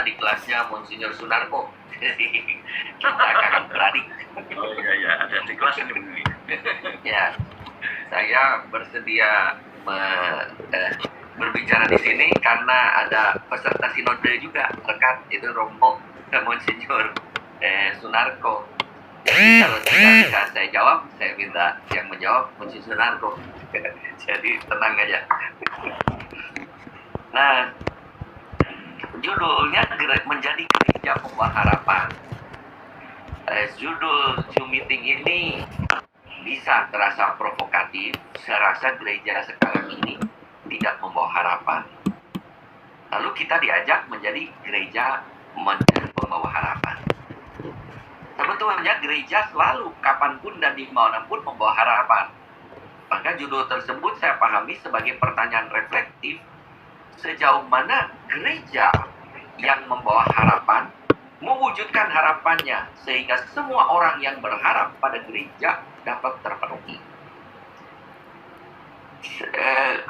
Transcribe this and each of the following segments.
adik kelasnya Monsinyur Sunarko. Jadi kita kakak beradik. Oh iya, ada di kelas ini. Ya, saya bersedia berbicara di sini karena ada peserta sinode juga rekan, itu Romo Monsinyur Sunarko. Jadi kalau tidak bisa saya jawab, saya minta yang menjawab Monsinyur Sunarko. Jadi tenang aja. Nah, judulnya menjadi gereja pembawa harapan. Judul Zoom meeting ini bisa terasa provokatif. Saya rasa gereja sekarang ini tidak membawa harapan. Lalu kita diajak menjadi gereja menjadi pembawa harapan. Sebetulnya gereja selalu kapanpun dan dimanapun membawa harapan. Maka judul tersebut saya pahami sebagai pertanyaan reflektif. Sejauh mana gereja yang membawa harapan mewujudkan harapannya sehingga semua orang yang berharap pada gereja dapat terpenuhi.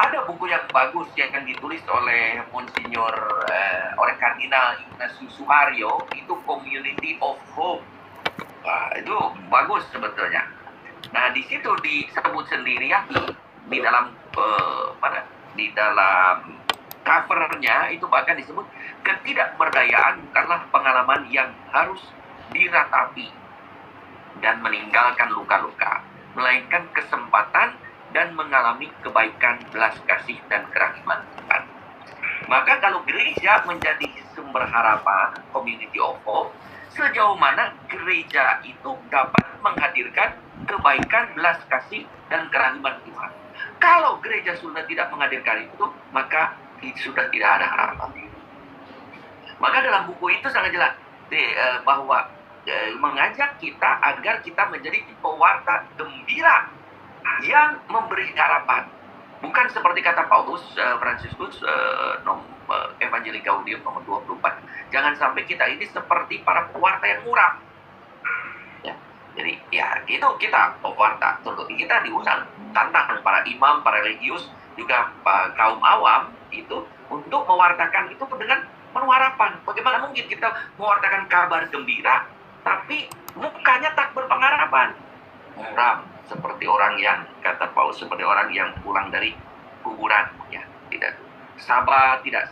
Ada buku yang bagus yang ditulis oleh Monsinyur oleh Kardinal Ignatius Suharyo, itu Community of Hope. Itu bagus sebetulnya. Nah, di situ disebut sendiri ya, di dalam di dalam covernya itu bahkan disebut ketidakberdayaan bukanlah pengalaman yang harus diratapi dan meninggalkan luka-luka, melainkan kesempatan dan mengalami kebaikan, belas kasih dan kerahiman Tuhan. Maka kalau gereja menjadi sumber harapan, community of hope, sejauh mana gereja itu dapat menghadirkan kebaikan, belas kasih dan kerahiman Tuhan. Kalau gereja sudah tidak menghadirkan itu, maka sudah tidak ada harapan. Maka dalam buku itu sangat jelas bahwa mengajak kita agar kita menjadi pewarta gembira yang memberi harapan. Bukan seperti kata Paulus Fransiskus Evangelii Gaudium nomor 24. Jangan sampai kita ini seperti para pewarta yang muram. Ya, jadi ya itu kita pewarta. Kita diundang tantang para imam, para religius, juga kaum awam itu untuk mewartakan itu dengan penuh harapan. Bagaimana mungkin kita mewartakan kabar gembira tapi mukanya tak berpengharapan, muram, seperti orang yang kata Paulus, seperti orang yang pulang dari kuburan, ya, tidak sabar, tidak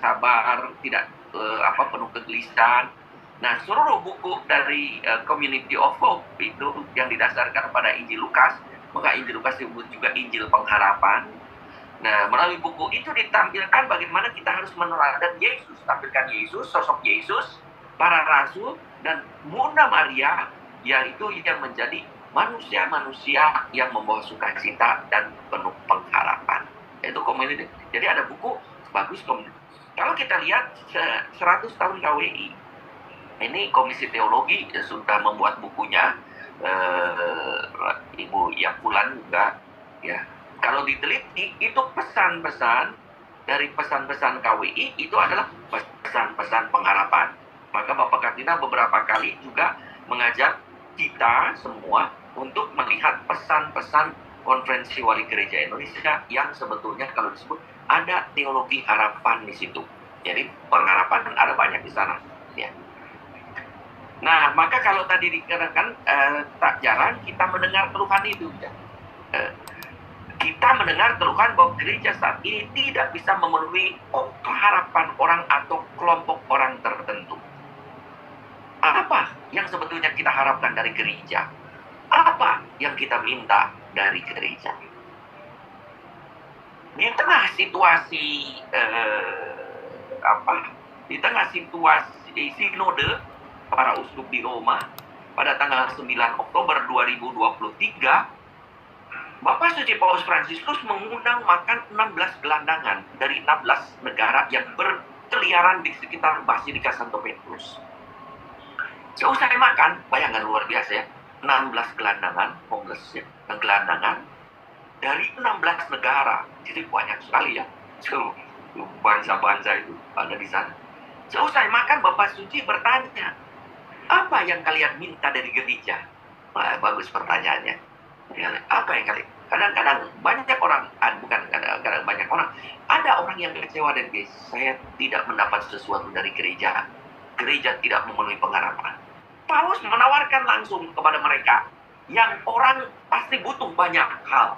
penuh kegelisahan. Nah, seluruh buku dari Community of Hope itu yang didasarkan pada Injil Lukas, maka Injil Lukas disebut juga Injil Pengharapan. Nah, melalui buku itu ditampilkan bagaimana kita harus meneladani Yesus, tampilkan Yesus, sosok Yesus, para rasul, dan Bunda Maria, yaitu yang menjadi manusia-manusia yang membawa sukacita dan penuh pengharapan. Itu community. Jadi ada buku bagus community. Kalau kita lihat 100 tahun KWI, ini Komisi Teologi sudah membuat bukunya, Ibu Yakulan juga, ya. Kalau diteliti, itu pesan-pesan dari pesan-pesan KWI itu adalah pesan-pesan pengharapan. Maka Bapak Kardinal beberapa kali juga mengajak kita semua untuk melihat pesan-pesan Konferensi Wali Gereja Indonesia yang sebetulnya kalau disebut ada teologi harapan di situ. Jadi pengharapan ada banyak di sana. Ya. Nah, maka kalau tadi dikatakan tak jarang kita mendengar keluhan itu. Ya. Kita mendengar keluhan bahwa gereja saat ini tidak bisa memenuhi harapan orang atau kelompok orang tertentu. Apa yang sebetulnya kita harapkan dari gereja? Apa yang kita minta dari gereja? Di tengah situasi di tengah situasi sinode para uskup di Roma pada tanggal 9 Oktober 2023, Bapak Suci Paus Fransiskus mengundang makan 16 gelandangan dari 16 negara yang berkeliaran di sekitar Basilika Santo Petrus. Seusai makan, bayangkan luar biasa ya, 16 gelandangan, homeless ya, gelandangan dari 16 negara. Jadi banyak sekali ya, bangsa-bangsa itu ada di sana. Seusai makan, Bapak Suci bertanya, apa yang kalian minta dari gereja? Wah, bagus pertanyaannya. Apa yang kalian? Kadang-kadang banyak orang, bukan kadang-kadang banyak orang, ada orang yang kecewa dari gereja. Saya tidak mendapat sesuatu dari gereja. gereja tidak memenuhi pengharapan. Paulus menawarkan langsung kepada mereka yang orang pasti butuh banyak hal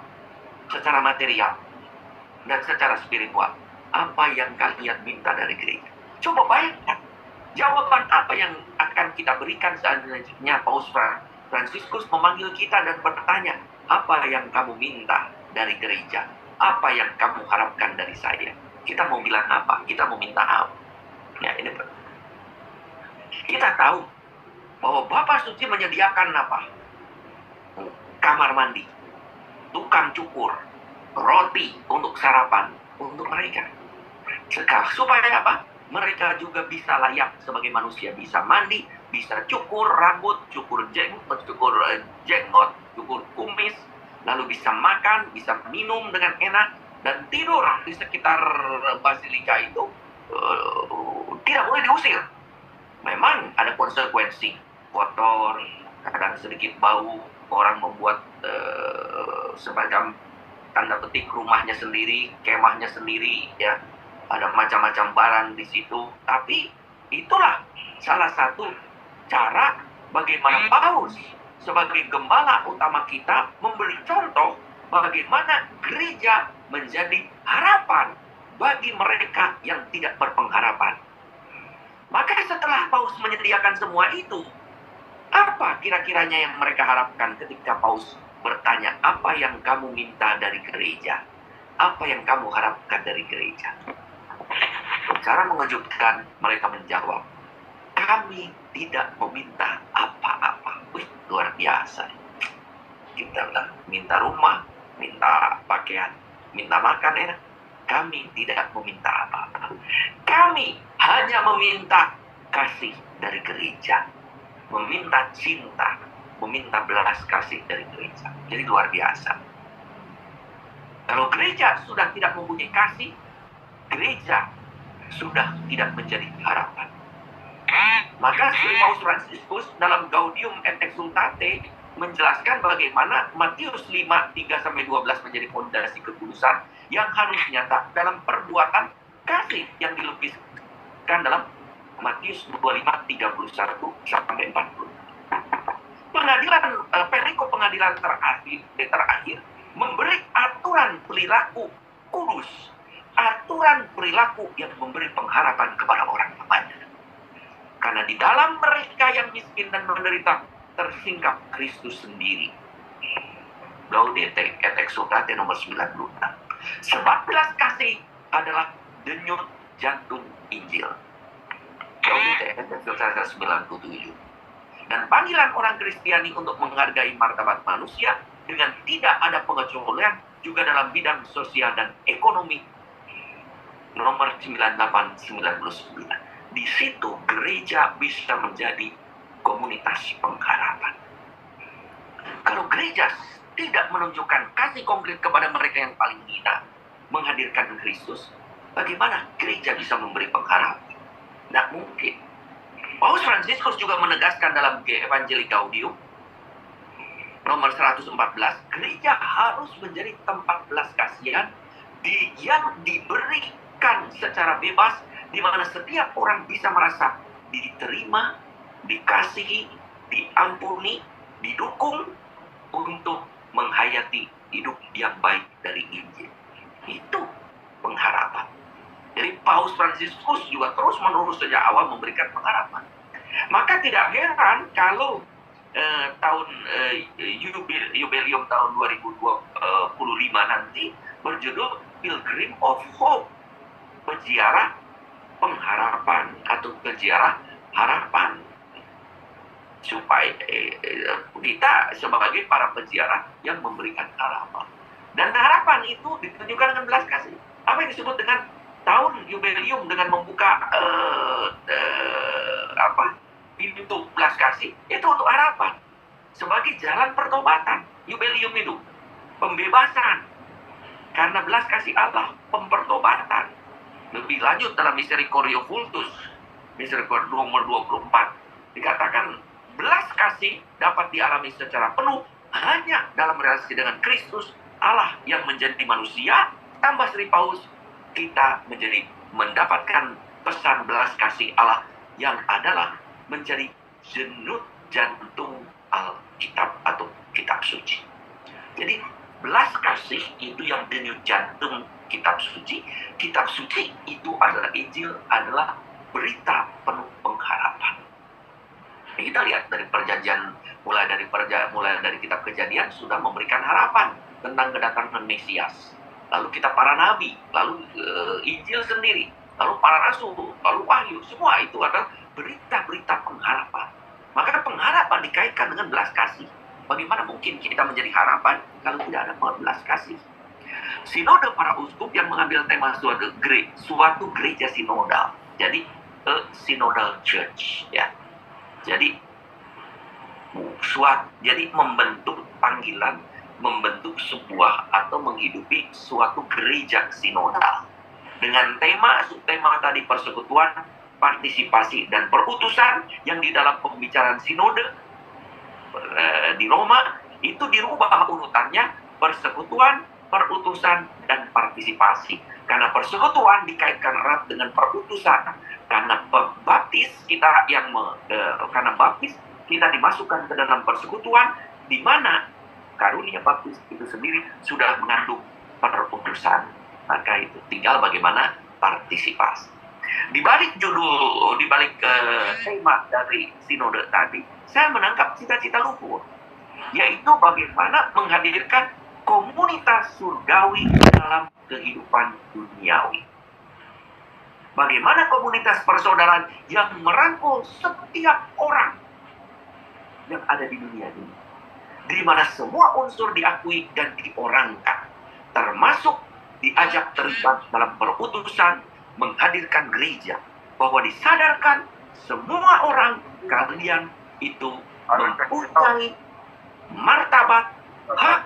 secara material dan secara spiritual. Apa yang kalian minta dari gereja? Coba bayangkan, jawaban apa yang akan kita berikan seandainya Paus Fransiskus memanggil kita dan bertanya, apa yang kamu minta dari gereja? Apa yang kamu harapkan dari saya? Kita mau bilang apa? Kita mau minta apa? Ya, ini kita tahu bahwa Bapak Suci menyediakan apa? Kamar mandi, tukang cukur, roti untuk sarapan untuk mereka. Sekarang supaya apa? Mereka juga bisa layak sebagai manusia, bisa mandi, bisa cukur rambut, cukur jenggot, cukur kumis, lalu bisa makan, bisa minum dengan enak, dan tidur di sekitar basilika itu tidak boleh diusir. Memang ada konsekuensi, kotor, kadang sedikit bau, orang membuat semacam tanda petik rumahnya sendiri, kemahnya sendiri, ya. Ada macam-macam barang di situ. Tapi itulah salah satu cara bagaimana Paulus sebagai gembala utama kita memberi contoh bagaimana gereja menjadi harapan bagi mereka yang tidak berpengharapan. Maka setelah Paulus menyediakan semua itu, apa kira-kiranya yang mereka harapkan ketika Paulus bertanya, apa yang kamu minta dari gereja? Apa yang kamu harapkan dari gereja? Secara mengejutkan, mereka menjawab, kami tidak meminta apa-apa. Wih, luar biasa. Kita bilang, minta rumah, minta pakaian, minta makan enak. Kami tidak meminta apa-apa. Kami hanya meminta kasih dari gereja. Meminta cinta, meminta belas kasih dari gereja. Jadi luar biasa. Kalau gereja sudah tidak mempunyai kasih, gereja sudah tidak menjadi harapan. Maka Sri Paus Fransiskus dalam Gaudium et Exsultate menjelaskan bagaimana Matius 5:3-12 menjadi fondasi kekudusan yang harus nyata dalam perbuatan kasih yang dilukiskan dalam Matius 25:31-40. Pengadilan perikop pengadilan terakhir memberi aturan perilaku kudus, aturan perilaku yang memberi pengharapan kepada orang banyak. Karena di dalam mereka yang miskin dan menderita tersingkap Kristus sendiri. Gaudete et Exsultate nomor 96. Sebab belas kasih adalah denyut jantung Injil. Gaudete et Exsultate 97. Dan panggilan orang Kristiani untuk menghargai martabat manusia dengan tidak ada pengecualian juga dalam bidang sosial dan ekonomi. Nomor 9899. Di situ gereja bisa menjadi komunitas pengharapan. Kalau gereja tidak menunjukkan kasih konkret kepada mereka yang paling hina, menghadirkan Kristus, bagaimana gereja bisa memberi pengharapan? Tidak mungkin. Paus Fransiskus juga menegaskan dalam Evangelii Gaudium nomor 114, gereja harus menjadi tempat belas kasihan yang diberikan secara bebas, di mana setiap orang bisa merasa diterima, dikasihi, diampuni, didukung untuk menghayati hidup yang baik dari Injil. Itu pengharapan. Jadi Paus Fransiskus juga terus-menerus sejak awal memberikan pengharapan. Maka tidak heran kalau tahun jubileum tahun 2025 nanti berjudul Pilgrim of Hope, peziarah pengharapan atau peziarah harapan, supaya kita sebagai para peziarah yang memberikan harapan. Dan harapan itu ditunjukkan dengan belas kasih. Apa yang disebut dengan tahun jubileum dengan membuka pintu belas kasih itu untuk harapan sebagai jalan pertobatan. Jubileum itu pembebasan karena belas kasih Allah, pempertobatan. Lebih lanjut dalam Misericordia Vultus, Misericordia nomor 24, dikatakan belas kasih dapat dialami secara penuh hanya dalam relasi dengan Kristus Allah yang menjadi manusia. Tambah Sri Paus, kita mendapatkan pesan belas kasih Allah yang adalah menjadi denyut jantung Alkitab atau kitab suci. Jadi belas kasih itu yang denyut jantung kitab suci. Kitab suci itu adalah Injil, adalah berita penuh pengharapan. Kita lihat dari perjanjian, mulai dari kitab Kejadian sudah memberikan harapan tentang kedatangan Mesias. Lalu kitab para nabi, lalu Injil sendiri, lalu para rasul, lalu Wahyu, semua itu adalah berita-berita pengharapan. Maka pengharapan dikaitkan dengan belas kasih. Bagaimana mungkin kita menjadi harapan kalau tidak ada belas kasih? Sinode para uskup yang mengambil tema suatu gereja sinodal. Jadi synodal church, ya. Jadi membentuk panggilan, membentuk sebuah atau menghidupi suatu gereja sinodal dengan subtema tadi persekutuan, partisipasi dan perutusan, yang di dalam pembicaraan sinode di Roma itu dirubah urutannya persekutuan, perutusan dan partisipasi. Karena persekutuan dikaitkan erat dengan perutusan. Karena baptis kita dimasukkan ke dalam persekutuan, di mana karunia baptis itu sendiri sudah mengandung perutusan. Maka itu tinggal bagaimana partisipasi. Di balik tema dari sinode tadi, saya menangkap cita-cita luhur, yaitu bagaimana menghadirkan komunitas surgawi dalam kehidupan duniawi. Bagaimana komunitas persaudaraan yang merangkul setiap orang yang ada di dunia ini, di mana semua unsur diakui dan diorangkan, termasuk diajak terlibat dalam perutusan, menghadirkan gereja, bahwa disadarkan semua orang kalian itu mempunyai martabat, hak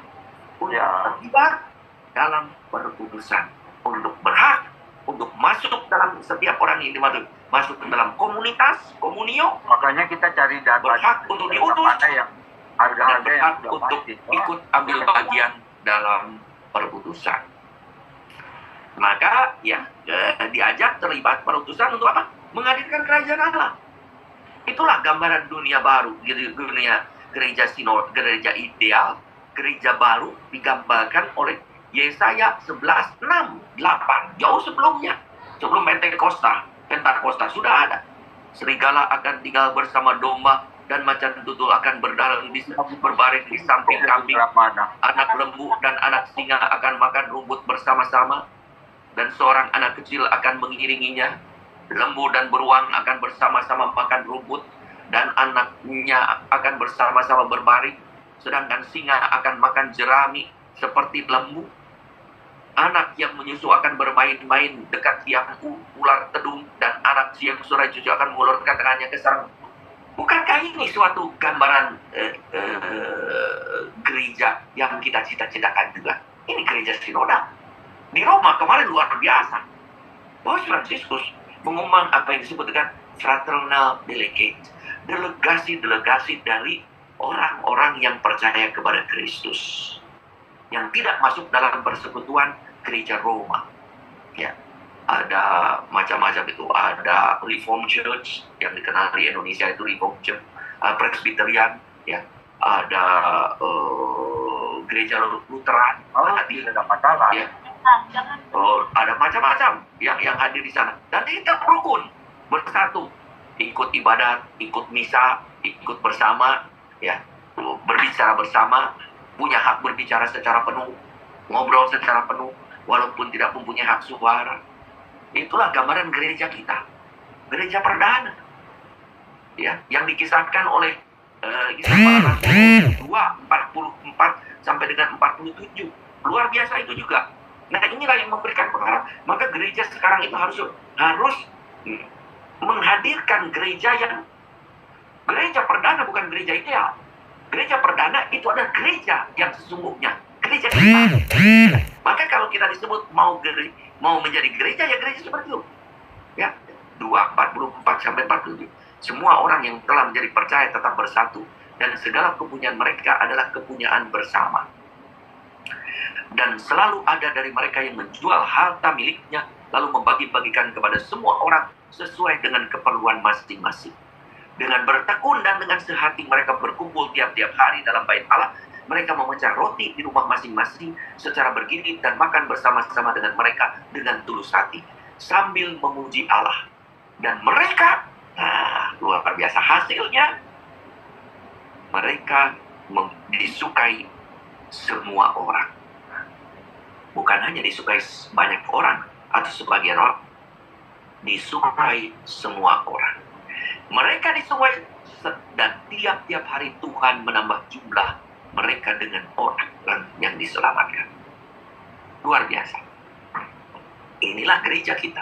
untuk terlibat dalam perutusan, untuk berhak untuk masuk dalam setiap orang yang masuk ke dalam komunitas, komunio. Makanya kita cari data berhak untuk diutus, yang harga-harga yang untuk ikut ambil bagian dalam perutusan. Maka diajak terlibat perutusan untuk apa? Menghadirkan kerajaan Allah. Itulah gambaran dunia baru, dunia gereja sinod, gereja ideal, gereja baru digambarkan oleh Yesaya 11:6-8, jauh sebelumnya, sebelum Pentakosta sudah ada. Serigala akan tinggal bersama domba, dan macan tutul akan berbaring di samping kambing. Anak lembu dan anak singa akan makan rumput bersama-sama, dan seorang anak kecil akan mengiringinya. Lembu dan beruang akan bersama-sama makan rumput, dan anaknya akan bersama-sama berbaring. Sedangkan singa akan makan jerami seperti lembu. Anak yang menyusu akan bermain-main dekat tiang ular tedung, dan anak yang surai cucu akan mengulurkan tangannya ke sarang. Bukankah ini suatu gambaran gereja yang kita cita-citakan juga? Ini gereja sinodal. Di Roma kemarin luar biasa. Paus Fransiskus mengumumkan apa yang disebut dengan fraternal delegate, delegasi dari orang-orang yang percaya kepada Kristus, yang tidak masuk dalam persekutuan gereja Roma. Ya, ada macam-macam itu. Ada Reform Church yang dikenal di Indonesia itu Reform Church, Presbyterian, ya. Ada gereja Lutheran, tidak masalah. Ya. Ada macam-macam yang hadir di sana, dan kita rukun bersatu, ikut ibadat, ikut misa, ikut bersama, ya, berbicara bersama, punya hak berbicara secara penuh, ngobrol secara penuh, walaupun tidak mempunyai hak suara. Itulah gambaran gereja kita, gereja perdana, ya, yang dikisahkan oleh Kisah Para Rasul 2:44 sampai dengan 47. Luar biasa itu juga. Nah, inilah yang memberikan pengharapan. Maka gereja sekarang itu harus menghadirkan gereja perdana, bukan gereja ideal. Gereja perdana itu adalah gereja yang sesungguhnya, gereja kita. Maka kalau kita disebut mau menjadi gereja, ya gereja seperti itu. Ya, 2:44 sampai 47. Semua orang yang telah menjadi percaya tetap bersatu, dan segala kepunyaan mereka adalah kepunyaan bersama. Dan selalu ada dari mereka yang menjual harta miliknya, lalu membagi-bagikan kepada semua orang sesuai dengan keperluan masing-masing. Dengan bertekun dan dengan sehati mereka berkumpul tiap-tiap hari dalam bait Allah. Mereka memecah roti di rumah masing-masing secara bergilir dan makan bersama-sama dengan mereka dengan tulus hati sambil memuji Allah. Dan mereka, luar biasa hasilnya, mereka disukai semua orang. Bukan hanya disukai banyak orang atau sebagian orang, disukai semua orang. Mereka disukai dan tiap-tiap hari Tuhan menambah jumlah mereka dengan orang yang diselamatkan. Luar biasa. Inilah gereja kita.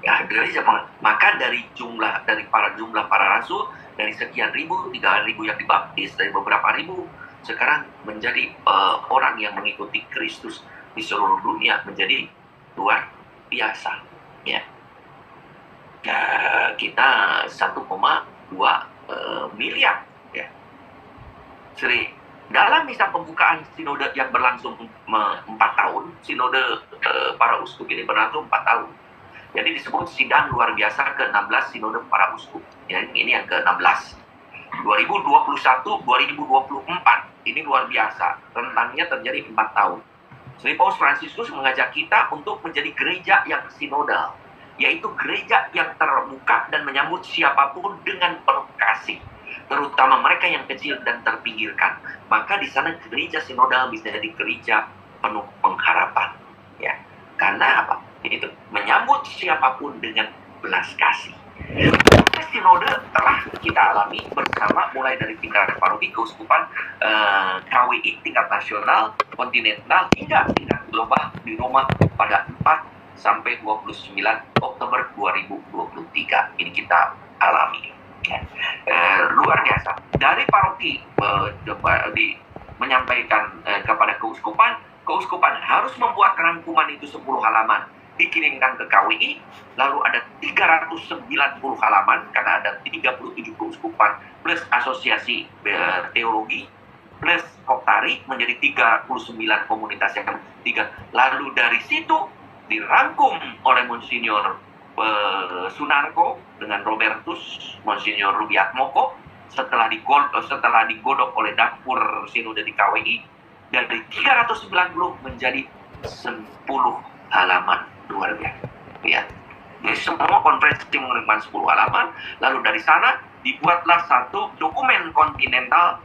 Ya, gereja. Maka dari jumlah para rasul, dari sekian ribu, 3.000 yang dibaptis, dari beberapa ribu, sekarang menjadi orang yang mengikuti Kristus di seluruh dunia menjadi luar biasa. Ya. Kita 1,2 miliar. Ya. Dalam misa pembukaan sinode yang berlangsung 4 tahun, sinode para uskup ini berlangsung 4 tahun. Jadi disebut sidang luar biasa ke-16 sinode para uskup. Ya, ini yang ke-16. 2021-2024. Ini luar biasa. Rentangnya terjadi 4 tahun. Jadi Paus Fransiskus mengajak kita untuk menjadi gereja yang sinodal, yaitu gereja yang terbuka dan menyambut siapapun dengan penuh kasih, terutama mereka yang kecil dan terpinggirkan. Maka di sana gereja sinodal bisa jadi gereja penuh pengharapan. Ya, karena apa? Itu menyambut siapapun dengan belas kasih. Sinode telah kita alami bersama mulai dari tingkat paroki, keuskupan, KWI tingkat nasional, kontinental hingga tingkat global di Roma pada 4 sampai 29 Oktober 2023. Ini kita alami. Luar biasa. Dari paroki menyampaikan kepada keuskupan harus membuat rangkuman itu 10 halaman, dikirimkan ke KWI, lalu ada 390 halaman karena ada 37 keuskupan plus asosiasi teologi plus Koptari menjadi 39 komunitas yang tiga. Lalu dari situ dirangkum oleh Monsignor Sunarko dengan Robertus, Monsignor Rubiatmoko, setelah digodok oleh dapur sinode di KWI, dari 390 menjadi 10 halaman. Luar biasa. Ya. Jadi semua konferensi menerima 10 halaman, lalu dari sana dibuatlah satu dokumen kontinental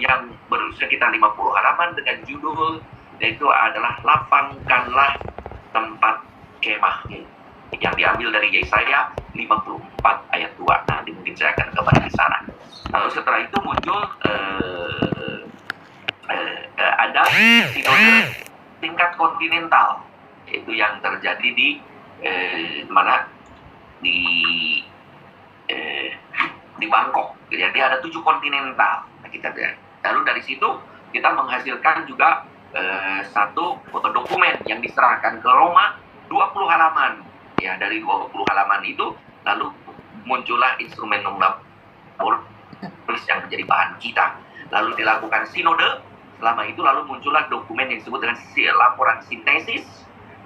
yang sekitar 50 halaman dengan judul, yaitu adalah Lapangkanlah Tempat Kemahmu, yang diambil dari Yesaya 54 ayat 2. Nanti mungkin saya akan kembali ke sana. Lalu setelah itu muncul ada sinode tingkat kontinental, itu yang terjadi di mana di Bangkok. Jadi ada 7 kontinental. Nah, lalu dari situ kita menghasilkan juga satu dokumen yang diserahkan ke Roma 20 halaman. Ya, dari 20 halaman itu lalu muncullah instrumen yang menjadi bahan kita. Lalu dilakukan sinode. Selama itu lalu muncullah dokumen yang disebut dengan laporan sintesis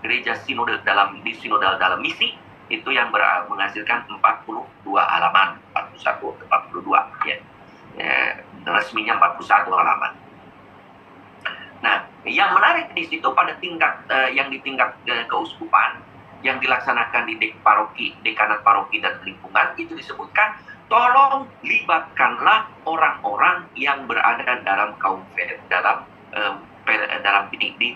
gereja sinode di sinodal dalam misi, itu yang menghasilkan 42 halaman, 41 42 ya. Resminya 41 halaman. Nah, yang menarik di situ pada tingkat yang di tingkat keuskupan yang dilaksanakan di dekanat paroki dan lingkungan, itu disebutkan tolong libatkanlah orang-orang yang berada dalam kaum di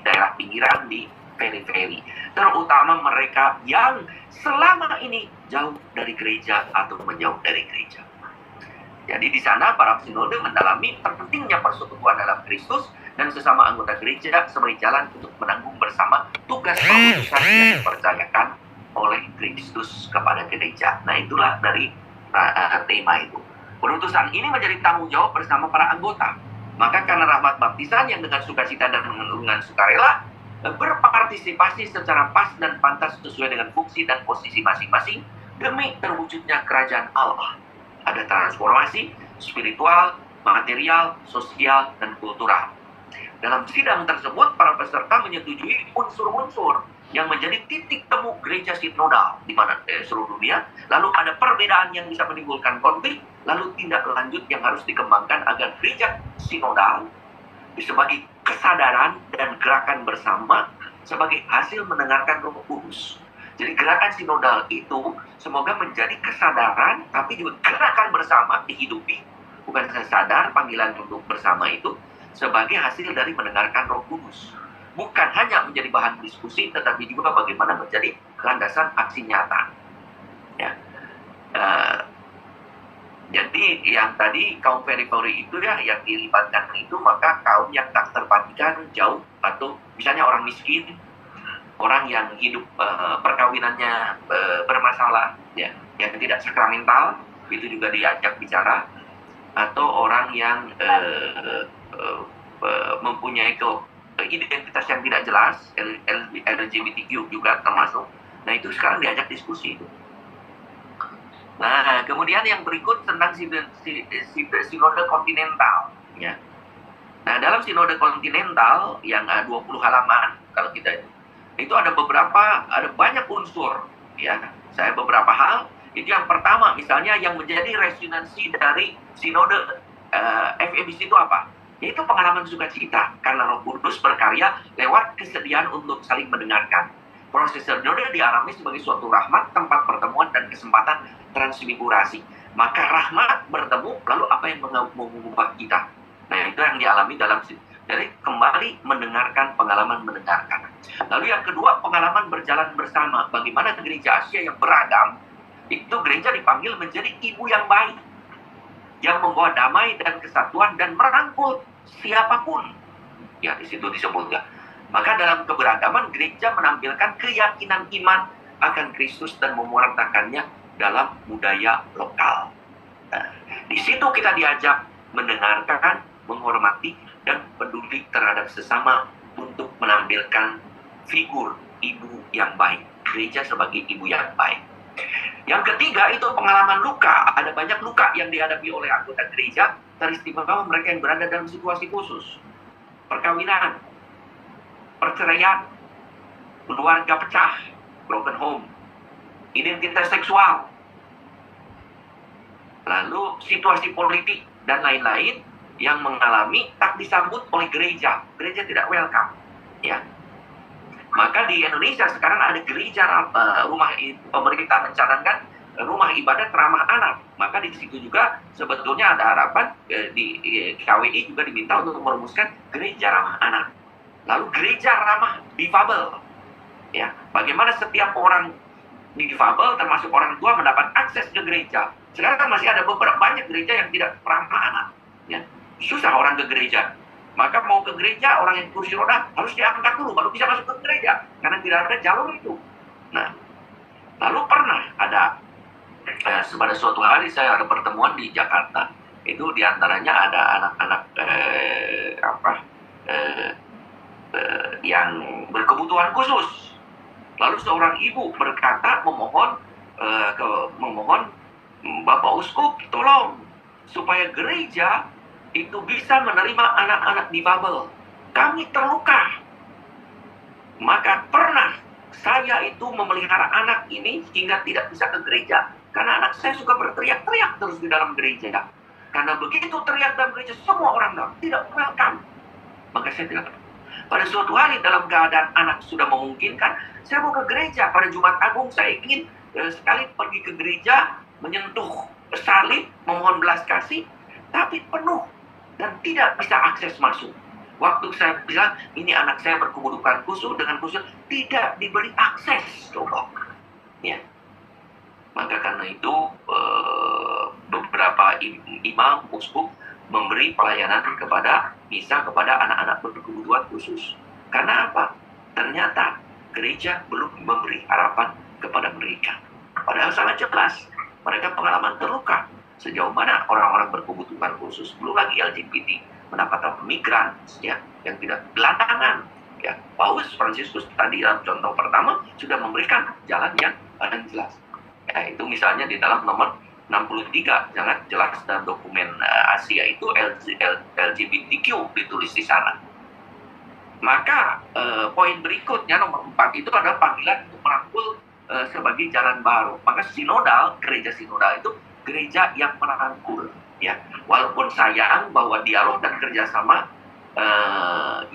daerah pinggiran, di periferi, terutama mereka yang selama ini jauh dari gereja atau menjauh dari gereja. Jadi di sana para sinode mendalami pentingnya persekutuan dalam Kristus dan sesama anggota gereja sebagai jalan untuk menanggung bersama tugas perutusan yang dipercayakan oleh Kristus kepada gereja. Nah, itulah dari tema itu. Perutusan ini menjadi tanggung jawab bersama para anggota. Maka karena rahmat baptisan yang dengan sukacita dan dengan sukarela berpartisipasi secara pas dan pantas sesuai dengan fungsi dan posisi masing-masing demi terwujudnya kerajaan Allah. Ada transformasi spiritual, material, sosial, dan kultural. Dalam sidang tersebut, para peserta menyetujui unsur-unsur yang menjadi titik temu gereja sinodal di mana seluruh dunia. Lalu ada perbedaan yang bisa menimbulkan konflik, lalu tindak lanjut yang harus dikembangkan agar gereja sinodal sebagai kesadaran dan gerakan bersama sebagai hasil mendengarkan Roh Kudus. Jadi gerakan sinodal itu semoga menjadi kesadaran tapi juga gerakan bersama dihidupi. Bukan saya sadar panggilan untuk bersama itu sebagai hasil dari mendengarkan Roh Kudus. Bukan hanya menjadi bahan diskusi, tetapi juga bagaimana menjadi landasan aksi nyata. Ya. Jadi yang tadi kaum periferi itu ya, yang dilibatkan itu, maka kaum yang tak terpatikan jauh, atau misalnya orang miskin, orang yang hidup perkawinannya bermasalah, ya, yang tidak sakramental, itu juga diajak bicara, atau orang yang mempunyai identitas yang tidak jelas, LGBTQ juga termasuk. Nah itu sekarang diajak diskusi itu. Nah kemudian yang berikut tentang sinode kontinental, ya. Nah dalam sinode kontinental yang 20 halaman, kalau kita itu ada banyak unsur, ya. Saya beberapa hal. Itu yang pertama, misalnya yang menjadi resonansi dari sinode FEBC itu apa? Yaitu pengalaman sukacita, karena Roh Kudus berkarya lewat kesediaan untuk saling mendengarkan. Proses sinode dialami sebagai suatu rahmat, tempat pertemuan dan kesempatan transfigurasi. Maka rahmat bertemu, lalu apa yang mengubah kita? Nah itu yang dialami dalam dari kembali mendengarkan, pengalaman mendengarkan. Lalu yang kedua, pengalaman berjalan bersama. Bagaimana gereja Asia yang beragam, itu gereja dipanggil menjadi ibu yang baik, yang membawa damai dan kesatuan dan merangkul siapapun. Ya, di situ disebutkan. Maka dalam keberagaman, gereja menampilkan keyakinan iman akan Kristus dan memuartakannya dalam budaya lokal. Nah, di situ kita diajak mendengarkan, menghormati, dan peduli terhadap sesama untuk menampilkan figur ibu yang baik. Gereja sebagai ibu yang baik. Yang ketiga itu pengalaman luka. Ada banyak luka yang dihadapi oleh anggota gereja, teristimewa mereka yang berada dalam situasi khusus. Perkawinan, perceraian, keluarga pecah, broken home, identitas seksual, lalu situasi politik dan lain-lain yang mengalami tak disambut oleh gereja. Gereja tidak welcome, ya. Maka di Indonesia sekarang ada gereja pemerintah mencanangkan rumah ibadat ramah anak. Maka di situ juga sebetulnya ada harapan di KWI juga diminta untuk merumuskan gereja ramah anak. Lalu gereja ramah difabel. Ya, bagaimana setiap orang difabel termasuk orang tua mendapat akses ke gereja. Sekarang masih ada banyak gereja yang tidak ramah anak. Ya, susah orang ke gereja. Maka mau ke gereja, orang yang kursi roda harus diangkat dulu, baru bisa masuk ke gereja. Karena tidak ada jalur itu. Nah, lalu pernah ada, pada suatu hari saya ada pertemuan di Jakarta. Itu diantaranya ada anak-anak yang berkebutuhan khusus. Lalu seorang ibu berkata, memohon Bapak Uskup, tolong supaya gereja itu bisa menerima anak-anak difabel. Kami terluka. Maka pernah saya itu memelihara anak ini hingga tidak bisa ke gereja. Karena anak saya suka berteriak-teriak terus di dalam gereja. Karena begitu teriak dalam gereja, semua orang tidak welcome. Maka saya tidak. Pada suatu hari dalam keadaan anak sudah memungkinkan, saya mau ke gereja. Pada Jumat Agung saya ingin sekali pergi ke gereja, menyentuh salib, memohon belas kasih, tapi penuh. Dan tidak bisa akses masuk. Waktu saya bilang, ini anak saya berkebutuhan khusus, dengan khusus, tidak diberi akses. Coba. Ya. Maka karena itu, beberapa imam, uskup, memberi pelayanan kepada anak-anak berkebutuhan khusus. Karena apa? Ternyata gereja belum memberi harapan kepada mereka. Padahal sangat jelas, mereka pengalaman terluka. Sejauh mana orang-orang berkebutuhan khusus, belum lagi LGBT, mendapatkan migran, ya, yang tidak gelandangan. Ya, Paus Fransiskus tadi dalam contoh pertama sudah memberikan jalan yang paling jelas. Ya, itu misalnya di dalam nomor 63, sangat jelas dalam dokumen Asia itu LGBTQ ditulis di sana. Maka poin berikutnya nomor 4 itu adalah panggilan untuk merangkul sebagai jalan baru. Maka sinodal, gereja sinodal itu gereja yang merangkul, ya. Walaupun sayang bahwa dialog dan kerjasama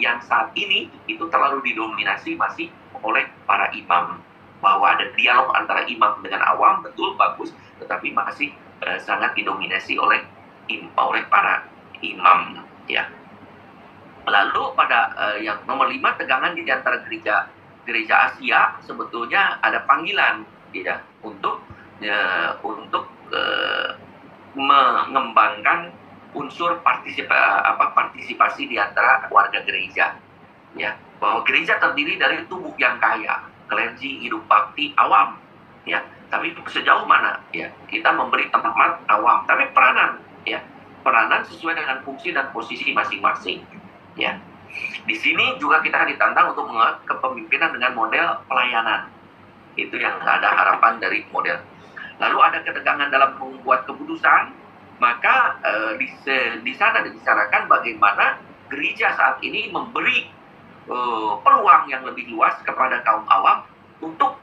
yang saat ini itu terlalu didominasi masih oleh para imam, bahwa ada dialog antara imam dengan awam, betul, bagus, tetapi masih sangat didominasi oleh para imam, ya. Lalu pada yang nomor 5, tegangan di antara gereja Asia, sebetulnya ada panggilan, ya, untuk mengembangkan unsur partisipasi di antara warga gereja, ya, bahwa gereja terdiri dari tubuh yang kaya, klergi, hidup bakti, awam, ya. Tapi sejauh mana, ya, kita memberi tempat awam, tapi peranan sesuai dengan fungsi dan posisi masing-masing, ya. Di sini juga kita ditantang untuk mengenal kepemimpinan dengan model pelayanan. Itu yang ada harapan dari model. Lalu ada ketegangan dalam membuat keputusan, maka di sana dibicarakan bagaimana gereja saat ini memberi peluang yang lebih luas kepada kaum awam untuk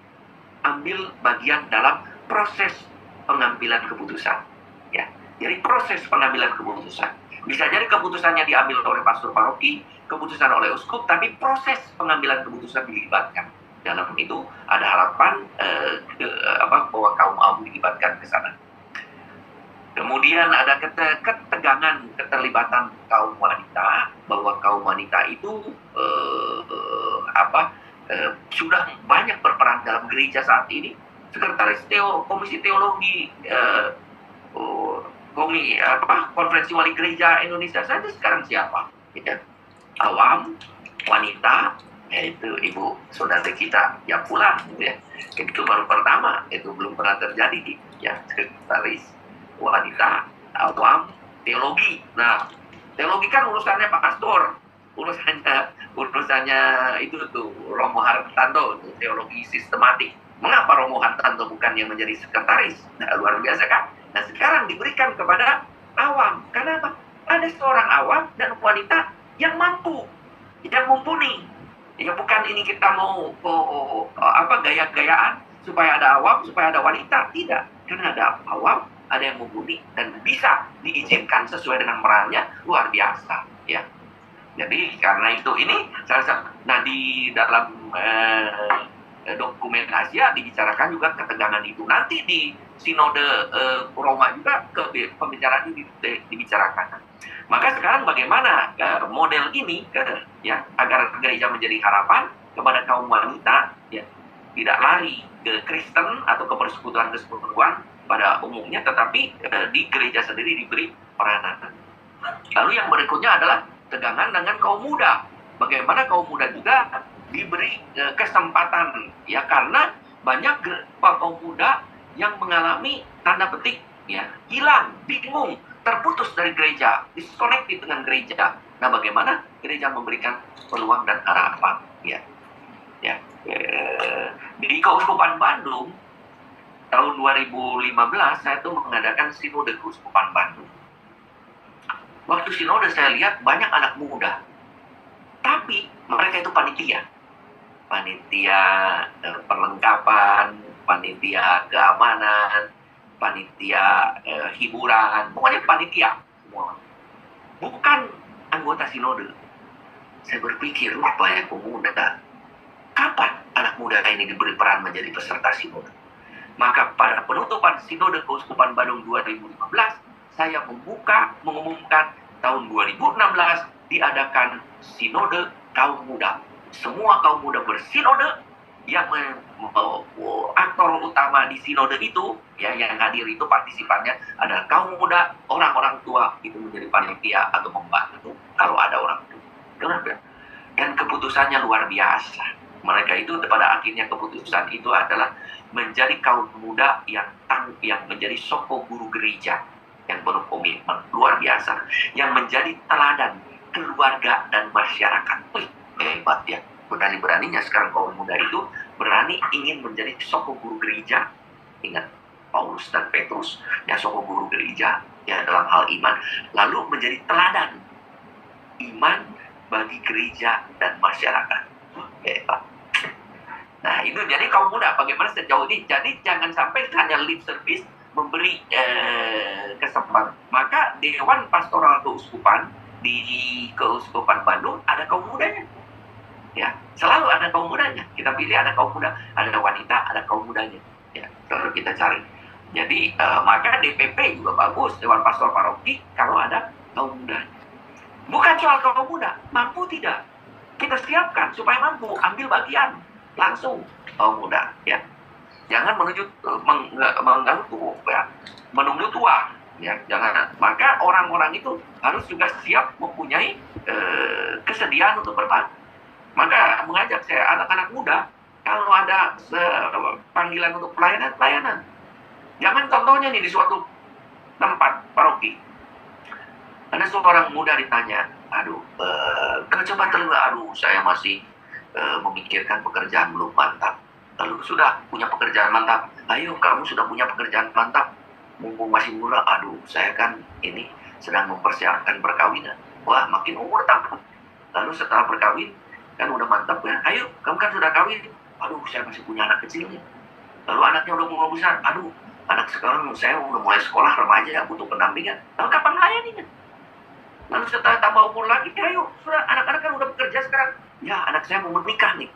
ambil bagian dalam proses pengambilan keputusan, ya. Jadi proses pengambilan keputusan bisa jadi keputusannya diambil oleh pastor paroki, keputusan oleh uskup, tapi proses pengambilan keputusan dilibatkan. Dalam itu ada harapan bahwa kaum awam dilibatkan ke sana. Kemudian ada keterlibatan kaum wanita, bahwa kaum wanita itu sudah banyak berperan dalam gereja saat ini. Sekretaris Komisi Teologi Konferensi Wali Gereja Indonesia saja sekarang siapa? Ya, awam, wanita, yaitu ibu saudara kita yang pulang, ya. Itu baru pertama, itu belum pernah terjadi, ya. Sekretaris wanita, awam, teologi. Nah, teologi kan urusannya Pak Pastor, urusannya itu tuh Romo Hartanto, teologi sistematik. Mengapa Romo Hartanto bukan yang menjadi sekretaris? Nah, luar biasa kan? Nah, sekarang diberikan kepada awam. Karena apa? Ada seorang awam dan wanita yang mampu, yang mumpuni. Ya, bukan ini kita mau gaya-gayaan supaya ada awam, supaya ada wanita. Tidak. Karena ada awam, ada yang mumpuni dan bisa diizinkan sesuai dengan perannya, luar biasa, ya. Jadi karena itu ini salah satu. Nah, di dalam dokumen Asia dibicarakan juga ketegangan itu. Nanti di Sinode Roma juga pembicaraan ini dibicarakan. Maka sekarang bagaimana model ini ya, agar gereja menjadi harapan kepada kaum wanita, ya, tidak lari ke Kristen atau ke persekutuan-persekutuan pada umumnya, tetapi di gereja sendiri diberi peranan. Lalu yang berikutnya adalah tegangan dengan kaum muda. Bagaimana kaum muda juga diberi kesempatan, ya, karena banyak kaum muda yang mengalami tanda petik, ya, hilang, bingung, terputus dari gereja, disconnected dengan gereja. Nah, bagaimana gereja memberikan peluang dan harapan, ya. Di Keuskupan Bandung tahun 2015 saya tuh mengadakan sinode Keuskupan Bandung. Waktu sinode saya lihat banyak anak muda, tapi mereka itu panitia perlengkapan, panitia keamanan, panitia hiburan, pokoknya panitia semua, bukan anggota sinode. Saya berpikir, banyak pemuda, kapan anak muda ini diberi peran menjadi peserta sinode? Maka pada penutupan sinode Keuskupan Bandung 2015, saya mengumumkan tahun 2016 diadakan sinode kaum muda. Semua kaum muda bersinode, yang aktor utama di sinode itu, ya, yang hadir itu partisipannya adalah kaum muda, orang-orang tua itu menjadi panitia atau membantu kalau ada orang tua. Kenapa? Dan keputusannya luar biasa. Mereka itu pada akhirnya keputusan itu adalah menjadi kaum muda yang menjadi soko guru gereja yang berkomitmen luar biasa, yang menjadi teladan keluarga dan masyarakat. Hebat, ya. Berani-beraninya sekarang kaum muda itu berani ingin menjadi soko guru gereja. Ingat Paulus dan Petrus, ya, soko guru gereja, ya, dalam hal iman, lalu menjadi teladan iman bagi gereja dan masyarakat. Hebat. Nah itu jadi kaum muda bagaimana sejauh ini. Jadi jangan sampai hanya lip service memberi kesempatan. Maka Dewan Pastoral Keuskupan di Keuskupan Bandung ada kaum mudanya. Ya, selalu ada kaum mudanya. Kita pilih ada kaum muda, ada wanita, ada kaum mudanya. Ya, selalu kita cari. Jadi maka DPP juga bagus, Dewan Pastoral Paroki kalau ada kaum mudanya. Bukan soal kaum muda, mampu tidak? Kita siapkan supaya mampu ambil bagian langsung kaum muda. Ya, jangan mengganggu ya, menunggu tua. Ya, jangan. Maka orang-orang itu harus juga siap mempunyai kesediaan untuk berbagi. Maka mengajak saya anak-anak muda, kalau ada panggilan untuk pelayanan. Jangan contohnya nih di suatu tempat paroki. Ada seorang muda ditanya, coba terlalu, saya masih memikirkan pekerjaan belum mantap. Lalu sudah punya pekerjaan mantap. Ayo, kamu sudah punya pekerjaan mantap. Mumpung masih muda, saya kan ini sedang mempersiapkan perkawinan. Wah, makin umur tambah. Lalu setelah berkawin, kan udah mantap ya. Ayo, kamu kan sudah kawin. Saya masih punya anak kecil nih. Lalu anaknya udah mulai besar. Anak sekarang saya udah mulai sekolah remaja, butuh pendampingan. Lalu kapan melayaninya? Lalu setelah tambah umur lagi, ayo, sudah anak-anak kan udah bekerja sekarang. Ya, anak saya mau menikah nih.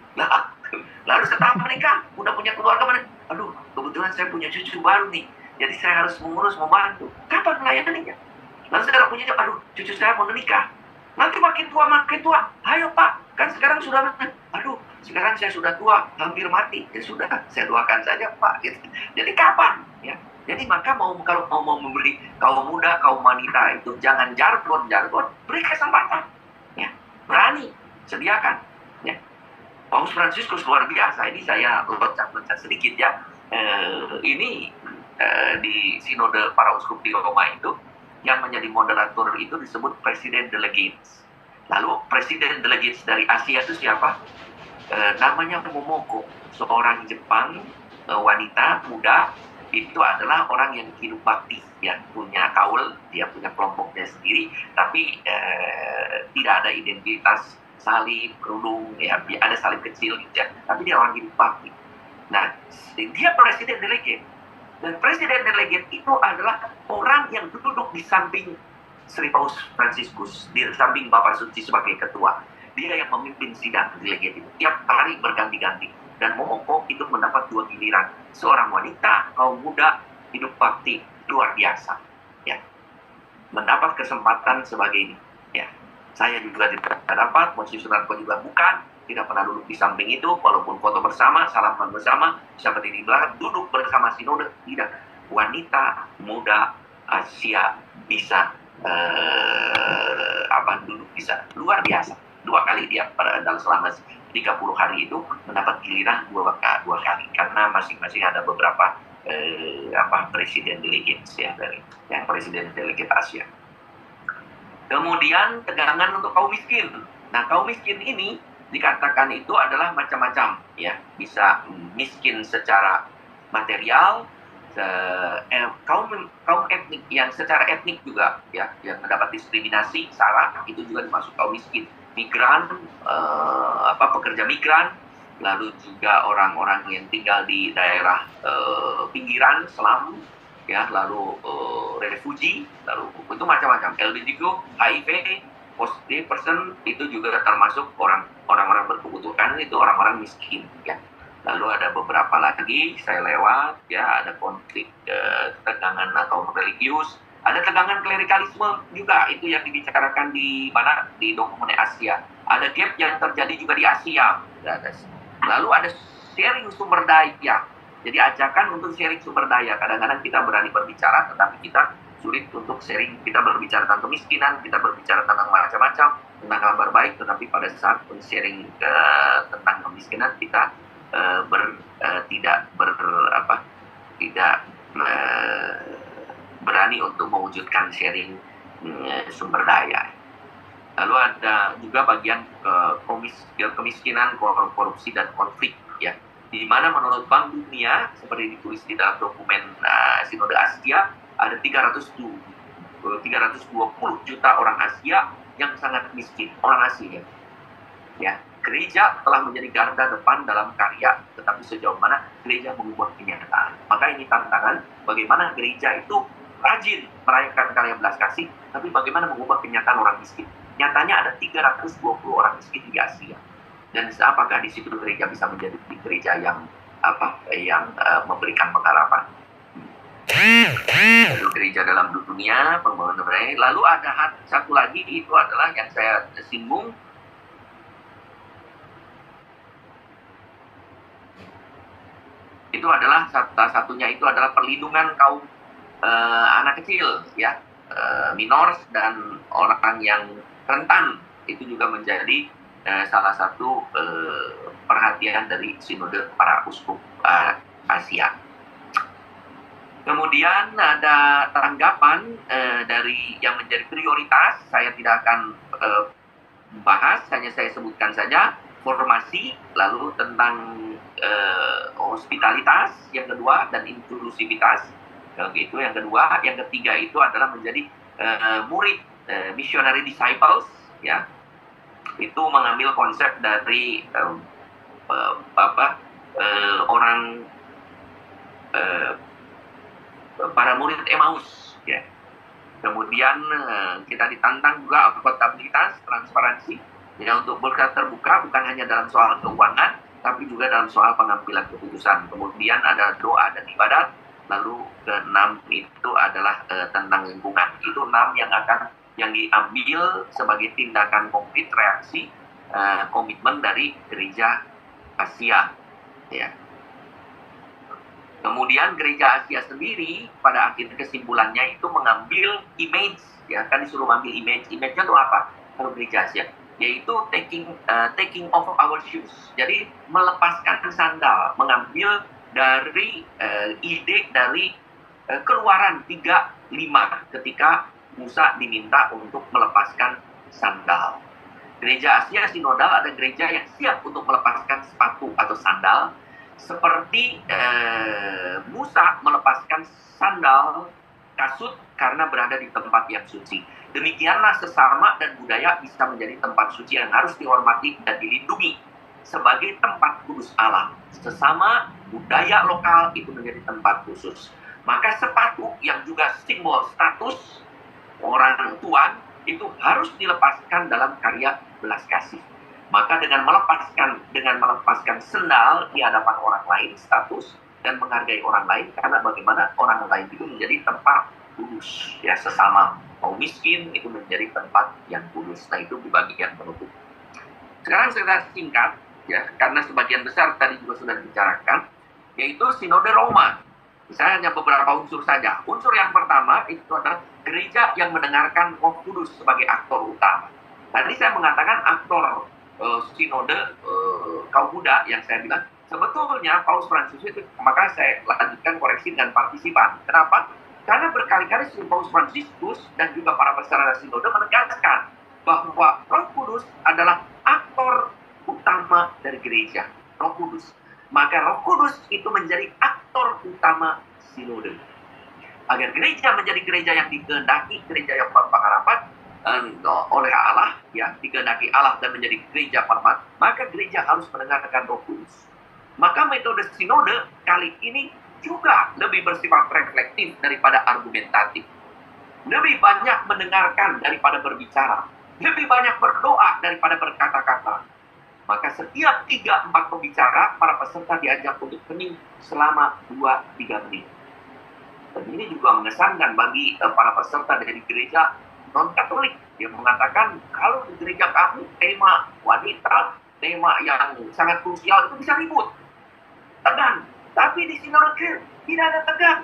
Lalu setelah menikah, udah punya keluarga mana? Kebetulan saya punya cucu baru nih. Jadi saya harus mengurus, membantu. Kapan melayaninya? Lalu sekarang punya cucu saya mau menikah. Nanti makin tua. Ayo Pak, kan sekarang sudah, sekarang saya sudah tua, hampir mati. Ya sudah, saya doakan saja Pak. Gitu. Jadi kapan? Ya. Jadi maka kalau mau memberi kaum muda, kaum wanita itu jangan jargon, beri kesempatan. Ya, berani, sediakan. Ya. Paus Fransiskus luar biasa. Ini saya loncat sedikit ya. Ini di Sinode para Uskup di Roma itu, yang menjadi moderator itu disebut Presiden Delegates. Lalu Presiden Delegates dari Asia itu siapa? Namanya Momoko, seorang Jepang, wanita muda. Itu adalah orang yang hidup bakti, yang punya kaul, dia punya kelompoknya sendiri, tapi tidak ada identitas salib, kerudung, ya ada salib kecil gitu ya, tapi dia orang hidup bakti. Nah, dia Presiden Delegate. Dan Presiden Delegate itu adalah orang yang duduk di samping Sri Paus Fransiskus, di samping Bapak Suci sebagai ketua. Dia yang memimpin sidang delegate itu. Tiap hari berganti-ganti. Dan Momoko itu mendapat 2 giliran. Seorang wanita, kaum muda, hidup bakti, luar biasa. Ya. Mendapat kesempatan sebagai ini. Ya. Saya juga tidak dapat, Monsinyur Sunarko juga bukan. Tidak pernah duduk di samping itu, walaupun foto bersama, salaman bersama, bisa berdiri belakang, duduk bersama sinode, tidak. Wanita muda Asia bisa duduk bisa luar biasa. 2 kali dia dalam selama 30 hari itu mendapat giliran 2 kali, karena masing-masing ada beberapa presiden delegates ya, dari yang presiden delegate Asia. Kemudian tegangan untuk kaum miskin. Nah, kaum miskin ini dikatakan itu adalah macam-macam ya, bisa miskin secara material, kaum etnik yang secara etnik juga ya, yang mendapat diskriminasi, sara, itu juga dimasuk kaum miskin. Migran, pekerja migran, lalu juga orang-orang yang tinggal di daerah pinggiran, slum, ya, lalu refugee, lalu itu macam-macam. LGBTQ, HIV, positive person itu juga termasuk orang-orang berkebutuhan, itu orang-orang miskin ya. Lalu ada beberapa lagi saya lewat ya, ada konflik tegangan atau religius, ada tegangan klerikalisme juga, itu yang dibicarakan di mana, di dokumen Asia. Ada gap yang terjadi juga di Asia. Lalu ada sharing sumber daya. Jadi ajakan untuk sharing sumber daya. Kadang-kadang kita berani berbicara, tetapi kita sulit untuk sharing. Kita berbicara tentang kemiskinan, kita berbicara tentang macam-macam, tentang kabar baik, tetapi pada saat sharing tentang kemiskinan kita tidak berani untuk mewujudkan sharing sumber daya. Lalu ada juga bagian kemiskinan, korupsi dan konflik ya, di mana menurut Bank Dunia seperti ditulis di dalam dokumen Sinode Asia, ada 320 juta orang Asia yang sangat miskin, orang asing ya. Ya, gereja telah menjadi garda depan dalam karya, tetapi sejauh mana gereja mengubah kenyataan. Maka ini tantangan bagaimana gereja itu rajin merayakan karya belas kasih, tapi bagaimana mengubah kenyataan orang miskin. Nyatanya ada 320 orang miskin di Asia. Dan apakah di situ gereja bisa menjadi gereja yang memberikan pengharapan? Lalu gereja dalam dunia, pembangunan gereja. Lalu ada satu lagi, itu adalah yang saya singgung. Itu adalah salah satunya itu adalah perlindungan kaum anak kecil, ya, minors dan orang yang rentan. Itu juga menjadi salah satu perhatian dari sinode para uskup Asia. Kemudian ada tanggapan dari yang menjadi prioritas. Saya tidak akan bahas, hanya saya sebutkan saja formasi, lalu tentang hospitalitas yang kedua, dan inklusivitas itu yang kedua. Yang ketiga itu adalah menjadi murid, missionary disciples, ya, itu mengambil konsep dari para murid Emmaus, ya. Kemudian kita ditantang juga akuntabilitas, transparansi, ya, untuk berkata terbuka bukan hanya dalam soal keuangan, tapi juga dalam soal pengambilan keputusan. Kemudian ada doa dan ibadat. Lalu ke-6 itu adalah tentang lingkungan. Itu 6 yang diambil sebagai tindakan konkret reaksi komitmen dari gereja Asia, ya. Kemudian gereja Asia sendiri pada akhir kesimpulannya itu mengambil image, ya, kan disuruh ambil image-nya itu apa kalau gereja Asia? Yaitu taking off our shoes. Jadi melepaskan sandal, mengambil dari ide dari Keluaran 3:5 ketika Musa diminta untuk melepaskan sandal. Gereja Asia sinodal ada gereja yang siap untuk melepaskan sepatu atau sandal, seperti Musa melepaskan sandal kasut karena berada di tempat yang suci. Demikianlah sesama dan budaya bisa menjadi tempat suci yang harus dihormati dan dilindungi sebagai tempat kudus Allah. Sesama budaya lokal itu menjadi tempat khusus. Maka sepatu yang juga simbol status orang Tuhan itu harus dilepaskan dalam karya belas kasih. Maka dengan melepaskan sendal di hadapan orang lain, status, dan menghargai orang lain, karena bagaimana orang lain itu menjadi tempat kudus, ya, sesama kaum miskin itu menjadi tempat yang kudus. Nah, itu di bagian penutup. Sekarang saya singkat, ya, karena sebagian besar tadi juga sudah dibicarakan, yaitu sinode Roma. Saya hanya beberapa unsur saja. Unsur yang pertama itu adalah gereja yang mendengarkan Roh Kudus sebagai aktor utama. Tadi saya mengatakan aktor sinode kaum muda yang saya bilang, sebetulnya Paus Fransiskus itu, maka saya lanjutkan koreksi dengan partisipan. Kenapa? Karena berkali-kali Paus Fransiskus dan juga para peserta sinode menegaskan bahwa Roh Kudus adalah aktor utama dari gereja, Roh Kudus. Maka Roh Kudus itu menjadi aktor utama sinode. Agar gereja menjadi gereja yang dikehendaki, gereja yang berpengharapan oleh Allah, ya, dikehendaki Allah dan menjadi gereja permanen, maka gereja harus mendengarkan Roh Kudus. Maka metode sinode kali ini juga lebih bersifat reflektif daripada argumentatif. Lebih banyak mendengarkan daripada berbicara. Lebih banyak berdoa daripada berkata-kata. Maka setiap 3-4 pembicara, para peserta diajak untuk hening selama 2-3 menit. Dan ini juga mengesankan bagi para peserta dari gereja non-Katolik. Dia mengatakan, kalau di gereja kami, tema wanita, tema yang sangat krusial itu bisa ribut, tegang. Tapi di sinode tidak ada tegang.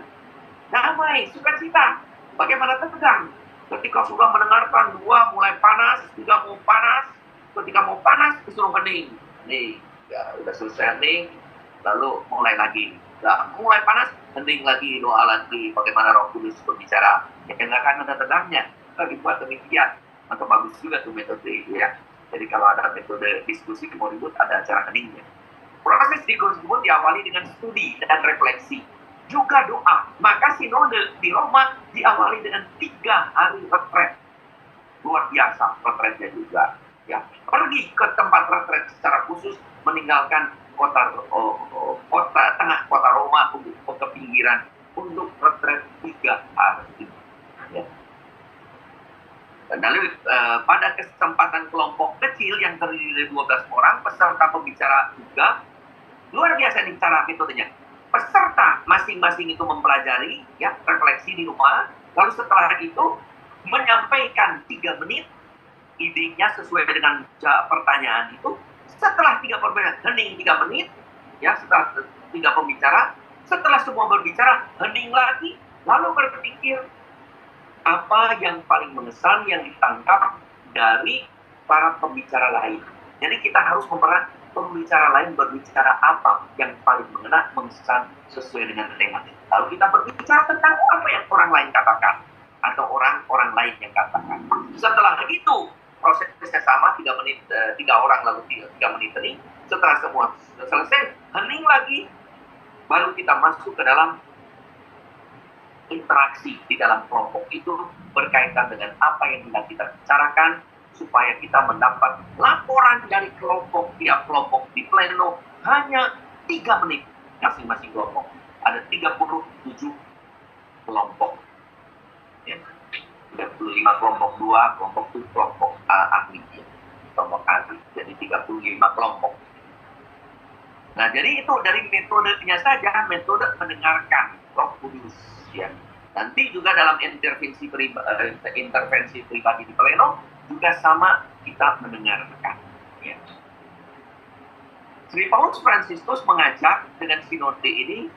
Damai, sukacita. Bagaimana tegang? Ketika sudah mendengarkan 2 mulai panas, 3 mau panas, ketika mau panas disuruh hening. Nih, ya udah selesai hening, lalu mulai lagi. Nah, mulai panas, hening lagi, doa lagi, bagaimana Roh Kudus berbicara. Ya, nggak akan ada tegangnya. Kalau dibuat demikian, maka bagus juga tuh metode itu, ya. Jadi kalau ada metode diskusi mau ribut, ada acara heningnya. Proses diskusi pun diawali dengan studi dan refleksi. Juga doa. Maka sinode di Roma diawali dengan 3 hari retret. luar biasa retretnya juga. Ya, pergi ke tempat retret secara khusus, meninggalkan kota tengah kota Roma untuk ke pinggiran untuk retret 3 hari. Ya. Dan lalu pada kesempatan kelompok kecil yang terdiri dari 12 orang peserta pembicara juga luar biasa nih cara metodenya. Peserta masing-masing itu mempelajari, ya, refleksi di rumah, lalu setelah itu menyampaikan 3 menit idenya sesuai dengan pertanyaan itu. Setelah 3 pertanyaan, hening 3 menit, ya, setelah 3 pembicara, setelah semua berbicara, hening lagi, lalu berpikir apa yang paling mengesan yang ditangkap dari para pembicara lain. Jadi kita harus memperhatikan pembicara lain berbicara apa yang paling mengena, mengesan sesuai dengan tema. Lalu kita berbicara tentang apa yang orang lain katakan atau orang-orang lain yang katakan. Setelah itu prosesnya sama, 3 menit, 3 orang lalu 3 menit hening. Setelah semua selesai, hening lagi, baru kita masuk ke dalam interaksi di dalam kelompok itu berkaitan dengan apa yang hendak kita bicarakan, supaya kita mendapat laporan dari tiap kelompok di pleno hanya 3 menit masing-masing kelompok. Ada 37 kelompok. Ya. 35 kelompok 2, kelompok 1, kelompok ahli. Ya. Kelompok ahli. Jadi 35 kelompok. Nah, jadi itu dari metodenya saja, metode mendengarkan Roh Kudus. Ya. Nanti juga dalam intervensi pribadi di pleno juga sama, kita mendengarkan. Ya. Sri Paulus Fransiskus mengajak dengan sinode ini,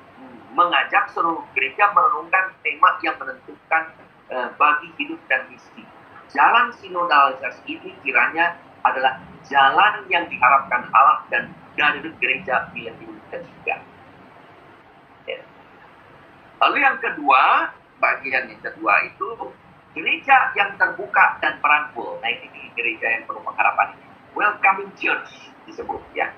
mengajak seluruh gereja merenungkan tema yang menentukan bagi hidup dan misi. Jalan sinodalisasi ini kiranya adalah jalan yang diharapkan Allah dan dari gereja milenium ketiga. Ya. Lalu yang kedua, bagian yang kedua itu gereja yang terbuka dan merangkul. Nah, ini gereja yang penuh pengharapan. Welcoming Church disebut, ya.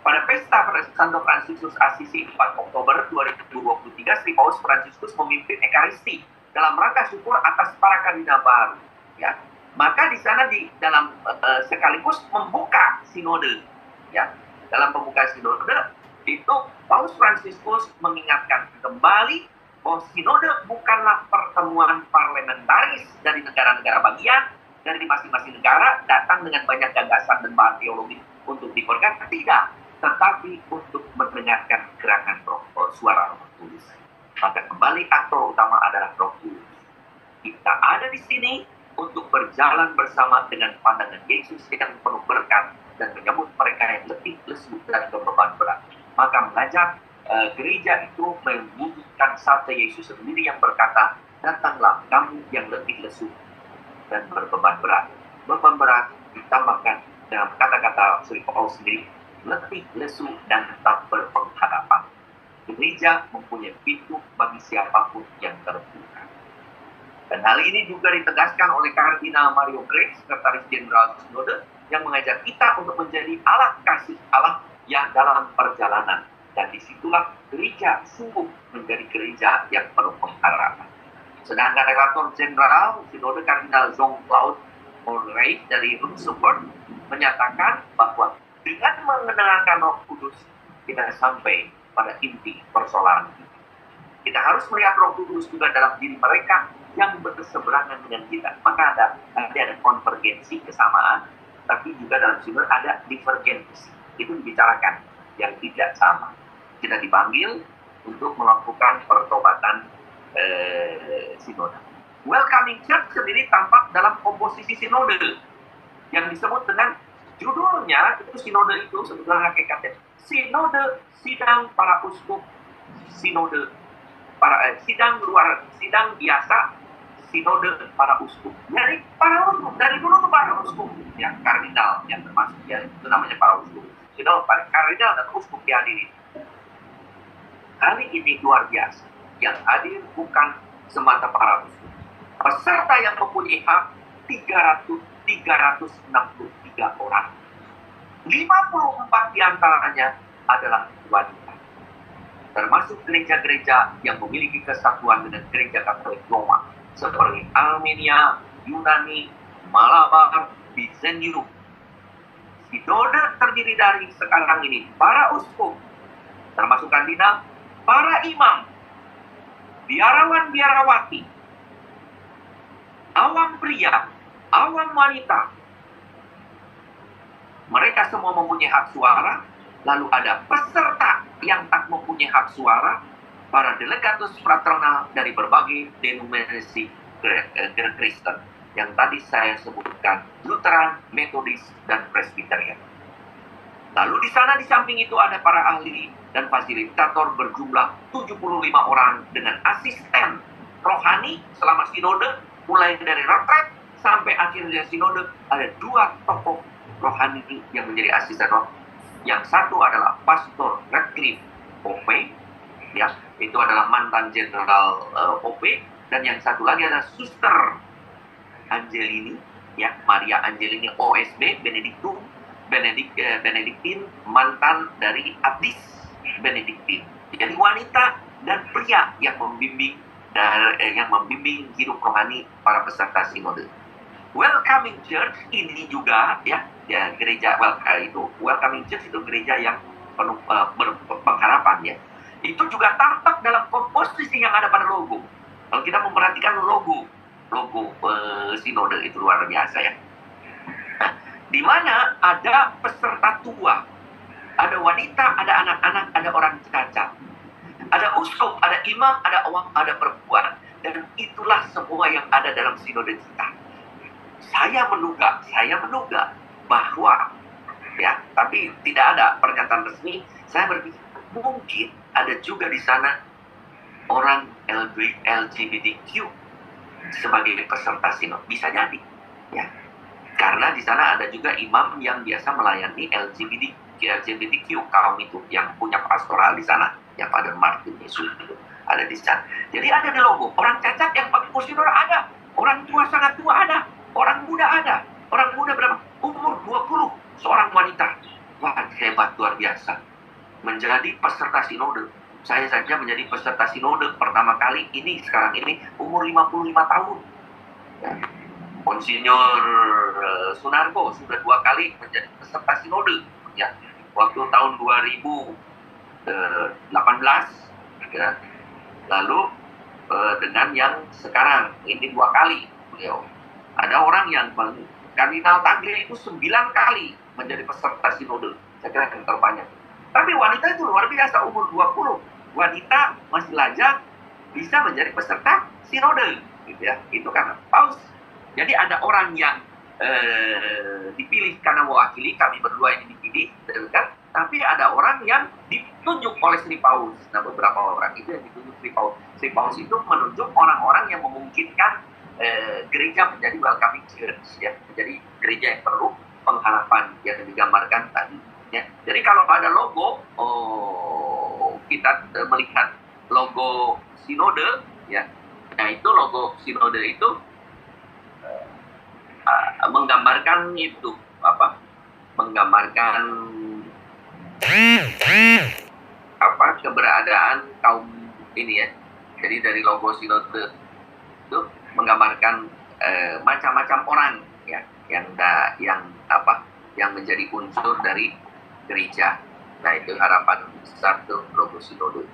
Pada pesta Santo Fransiskus Assisi 4 Oktober 2023, Sri Paulus Fransiskus memimpin Ekaristi dalam rangka syukur atas para kardinal baru. Ya. Maka di sana dalam sekaligus membuka sinode. Ya. Dalam pembukaan sinode itu Paulus Fransiskus mengingatkan kembali bahwa sinode bukanlah pertemuan parlamentaris dari negara-negara bagian, dari masing-masing negara datang dengan banyak gagasan dan bahan teologi untuk diperkatakan, tidak, tetapi untuk mendengarkan gerakan suara Roh Kudus. Maka kembali aktor utama adalah Roh Kudus. Kita ada di sini untuk berjalan bersama dengan pandangan Yesus yang penuh berkat dan menyambut mereka yang letih, lesu, dan berbeban berat. Maka mengajak gereja itu membutuhkan sabda Yesus sendiri yang berkata, datanglah kamu yang letih, lesu, dan berbeban berat. Beban berat ditambahkan dengan kata-kata Sri Paulus sendiri, letih, lesu, dan tetap berpengharapan. Gereja mempunyai pintu bagi siapapun yang terbuka. Dan hal ini juga ditegaskan oleh Kardinal Mario Grace, Sekretaris Jenderal Sinode, yang mengajak kita untuk menjadi alat kasih Allah yang dalam perjalanan. Dan disitulah gereja sungguh menjadi gereja yang penuh pengharapan. Sedangkan Relator Jenderal Sinode Kardinal Jean-Claude Murray dari Luxembourg menyatakan bahwa dengan mengenalkan Roh Kudus, kita sampai pada inti persoalan. Kita harus melihat Roh Kudus juga dalam diri mereka yang berseberangan dengan kita. Maka ada konvergensi, kesamaan, tapi juga dalam sinode ada divergensi. Itu dibicarakan yang tidak sama. Kita dipanggil untuk melakukan pertobatan sinode. Welcoming Church sendiri tampak dalam komposisi sinode yang disebut dengan judulnya itu sinode itu sebetulnya hakikatnya sinode sidang para uskup, sinode para sidang biasa, sinode para uskup. Dari para uskup, dari dulu tuh para uskup, ya kardinal yang termasuk ya itu namanya para uskup. Sinode para kardinal dan uskup dihadiri. Kali ini luar biasa. Yang hadir bukan semata para uskup. Peserta yang mempunyai hak 363 orang. 54 diantaranya adalah wanita. Termasuk gereja-gereja yang memiliki kesatuan dengan gereja Katolik Roma. Seperti Armenia, Yunani, Malabar, Bizenium. Sinode terdiri dari sekarang ini para uskup, termasuk kardinal, para imam, biarawan-biarawati, awam pria, awam wanita. Mereka semua mempunyai hak suara. Lalu ada peserta yang tak mempunyai hak suara, para delegatus fraternal dari berbagai denominasi Kristen yang tadi saya sebutkan, Lutheran, Metodis, dan Presbyterian. Lalu di sana di samping itu ada para ahli dan fasilitator berjumlah 75 orang dengan asisten rohani selama sinode, mulai dari retret sampai akhirnya sinode. Ada 2 tokoh rohani yang menjadi asisten rohani. Yang satu adalah Pastor Radcliffe Pope, ya, itu adalah mantan Jenderal Pope, dan yang satu lagi adalah Suster Angelini, ya, Maria Angelini OSB Benediktin, mantan dari Abdis Benediktin. Jadi wanita dan pria yang membimbing hidup rohani para peserta sinode. Welcoming Church ini juga ya gereja Welcoming Church itu gereja yang penuh pengharapan ya. Itu juga tampak dalam komposisi yang ada pada logo. Kalau kita memperhatikan logo sinode itu luar biasa ya. Nah, di mana ada peserta tua, ada wanita, ada anak-anak, ada orang cacat, ada uskup, ada imam, ada awam, ada perempuan, dan itulah semua yang ada dalam sinode kita. Saya menduga bahwa ya, tapi tidak ada pernyataan resmi. Saya berpikir mungkin ada juga di sana orang LGBTQ sebagai peserta sinode, bisa jadi ya, karena di sana ada juga imam yang biasa melayani LGBTQ kaum itu yang punya pastoral di sana, yang Father Martin Yesus itu ada di sana. Jadi ada di logo orang cacat yang pakai kursi roda ada, orang tua sangat tua ada, orang muda ada. Orang muda berapa? Umur 20, seorang wanita. Wah, hebat, luar biasa. Menjadi peserta sinode. Saya saja menjadi peserta sinode pertama kali ini, sekarang ini, umur 55 tahun. Ya. Monsinyur Sunarko sudah 2 kali menjadi peserta sinode. Ya. Waktu tahun 2018. Ya. Lalu dengan yang sekarang, ini 2 kali. Beliau. Ada orang yang Kardinal Tagle itu 9 kali menjadi peserta sinode. Saya kira yang terbanyak. Tapi wanita itu luar biasa, umur 20. Wanita masih lajang bisa menjadi peserta sinode. Gitu ya. Itu karena paus. Jadi ada orang yang dipilih karena mewakili, kami berdua ini dipilih. Kan? Tapi ada orang yang ditunjuk oleh Sri Paus. Nah, beberapa orang itu yang ditunjuk Sri Paus. Sri Paus itu menunjuk orang-orang yang memungkinkan gereja menjadi welcoming church ya, menjadi gereja yang penuh pengharapan yang digambarkan tadi ya. Jadi kalau ada logo, kita melihat logo sinode ya. Nah, itu logo sinode itu menggambarkan itu apa? Menggambarkan keberadaan kaum ini ya. Jadi dari logo sinode itu menggambarkan macam-macam orang ya yang menjadi unsur dari gereja. Nah, itu harapan besar tuh logo sinode.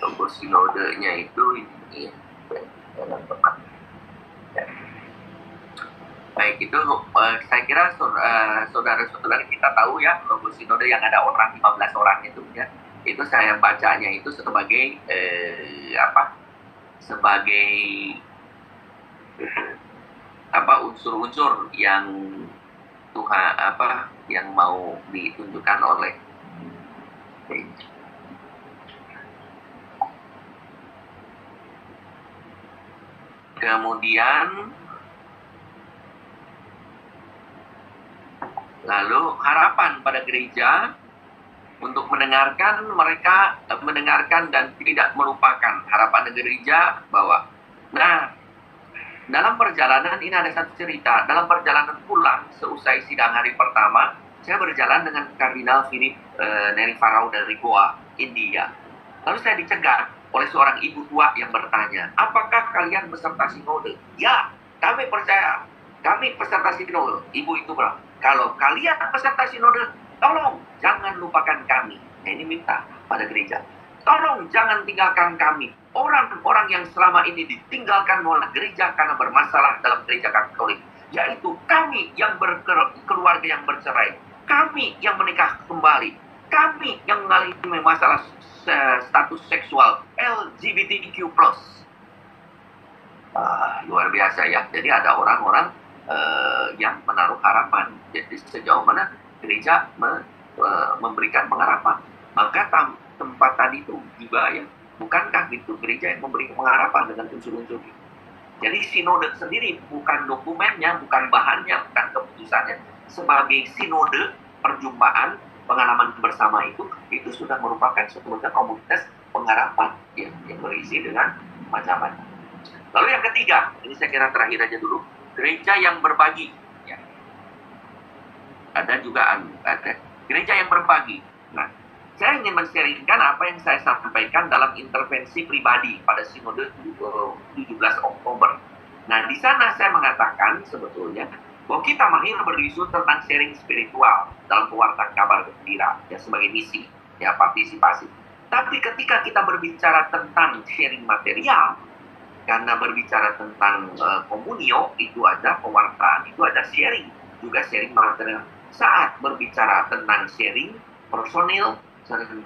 Logo sinodenya itu ini ya. Baik, itu saya kira saudara-saudara kita tahu ya, logo sinode yang ada orang 15 orang itu ya. Itu saya bacanya itu sebagai sebagai unsur-unsur yang Tuhan yang mau ditunjukkan oleh kemudian lalu harapan pada gereja untuk mendengarkan dan tidak melupakan. Harapan gereja bahwa dalam perjalanan ini ada satu cerita. Dalam perjalanan pulang seusai sidang hari pertama, saya berjalan dengan Kardinal Philip Neri Farao dari Goa, India. Lalu saya dicegat oleh seorang ibu tua yang bertanya, apakah kalian peserta sinode? Ya, kami percaya. Kami peserta sinode, ibu itu bilang, kalau kalian peserta sinode, tolong jangan lupakan kami. Nah, ini minta pada gereja. Tolong jangan tinggalkan kami. Orang-orang yang selama ini ditinggalkan oleh gereja karena bermasalah dalam gereja Katolik. Yaitu kami yang berkeluarga yang bercerai. Kami yang menikah kembali. Kami yang mengalami masalah status seksual LGBTQ+. Luar biasa ya. Jadi ada orang-orang yang menaruh harapan. Jadi sejauh mana gereja memberikan pengharapan. Maka tempat tadi itu juga ya, bukankah itu gereja yang memberi pengharapan dengan unsur-unsur itu. Jadi sinode sendiri bukan dokumennya, bukan bahannya, bukan keputusannya. Sebagai sinode, perjumpaan, pengalaman bersama itu sudah merupakan sebuah komunitas pengharapan yang berisi dengan macam-macam. Lalu yang ketiga, ini saya kira terakhir aja dulu, gereja yang berbagi. Ya. Ada juga ada gereja yang berbagi. Nah, saya ingin men-sharingkan apa yang saya sampaikan dalam intervensi pribadi pada sinode 17 Oktober. Nah, di sana saya mengatakan sebetulnya bahwa kita mahir berisu tentang sharing spiritual dalam pewartaan kabar gembira ya sebagai misi, ya partisipasi. Tapi ketika kita berbicara tentang sharing material, karena berbicara tentang komunio, itu ada pewartaan, itu ada sharing, juga sharing material. Saat berbicara tentang sharing personil,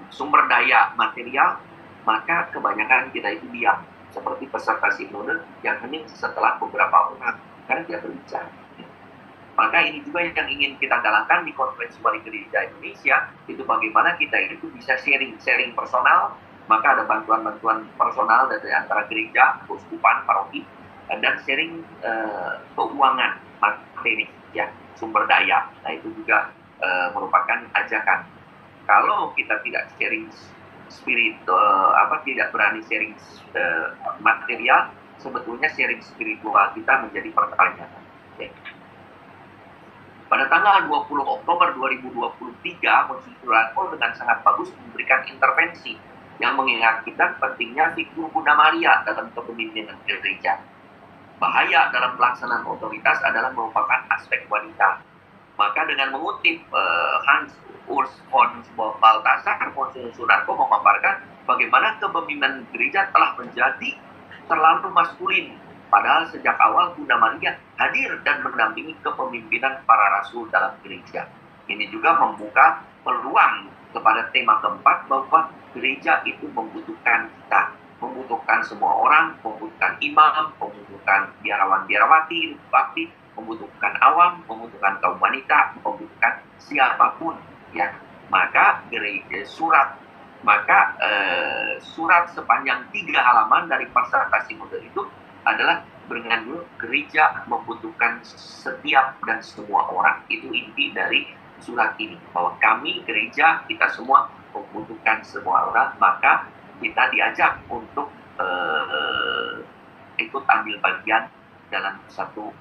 sumber daya material, maka kebanyakan kita itu diam. Seperti peserta sinode yang hening setelah beberapa orang, karena dia berbicara. Maka ini juga yang ingin kita galakkan di Konferensi Wali Gereja Indonesia, itu bagaimana kita itu bisa sharing personal. Maka ada bantuan-bantuan personal dari antara gereja, keuskupan, paroki, dan sharing keuangan, materi, ya, sumber daya. Nah, itu juga merupakan ajakan. Kalau kita tidak sharing spirit, tidak berani sharing material, sebetulnya sharing spiritual kita menjadi pertanyaan. Ya. Pada tanggal 20 Oktober 2023, Monsinyur Suranto dengan sangat bagus memberikan intervensi yang mengingat kita pentingnya figur Bunda Maria dalam kepemimpinan gereja. Bahaya dalam pelaksanaan otoritas adalah merupakan aspek wanita. Maka dengan mengutip Hans Urs von Balthasar, Monsinyur Suranto memaparkan bagaimana kepemimpinan gereja telah menjadi terlalu maskulin. Padahal sejak awal Bunda Maria hadir dan mendampingi kepemimpinan para rasul dalam gereja. Ini juga membuka peluang kepada tema keempat bahwa gereja itu membutuhkan kita, membutuhkan semua orang, membutuhkan imam, membutuhkan biarawan-biarawati, bakti, membutuhkan awam, membutuhkan kaum wanita, membutuhkan siapapun, ya. Maka surat sepanjang 3 halaman dari peserta sinode itu adalah dengan gereja membutuhkan setiap dan semua orang. Itu inti dari surat ini, bahwa kami gereja, kita semua membutuhkan semua orang. Maka kita diajak untuk ikut ambil bagian dalam satu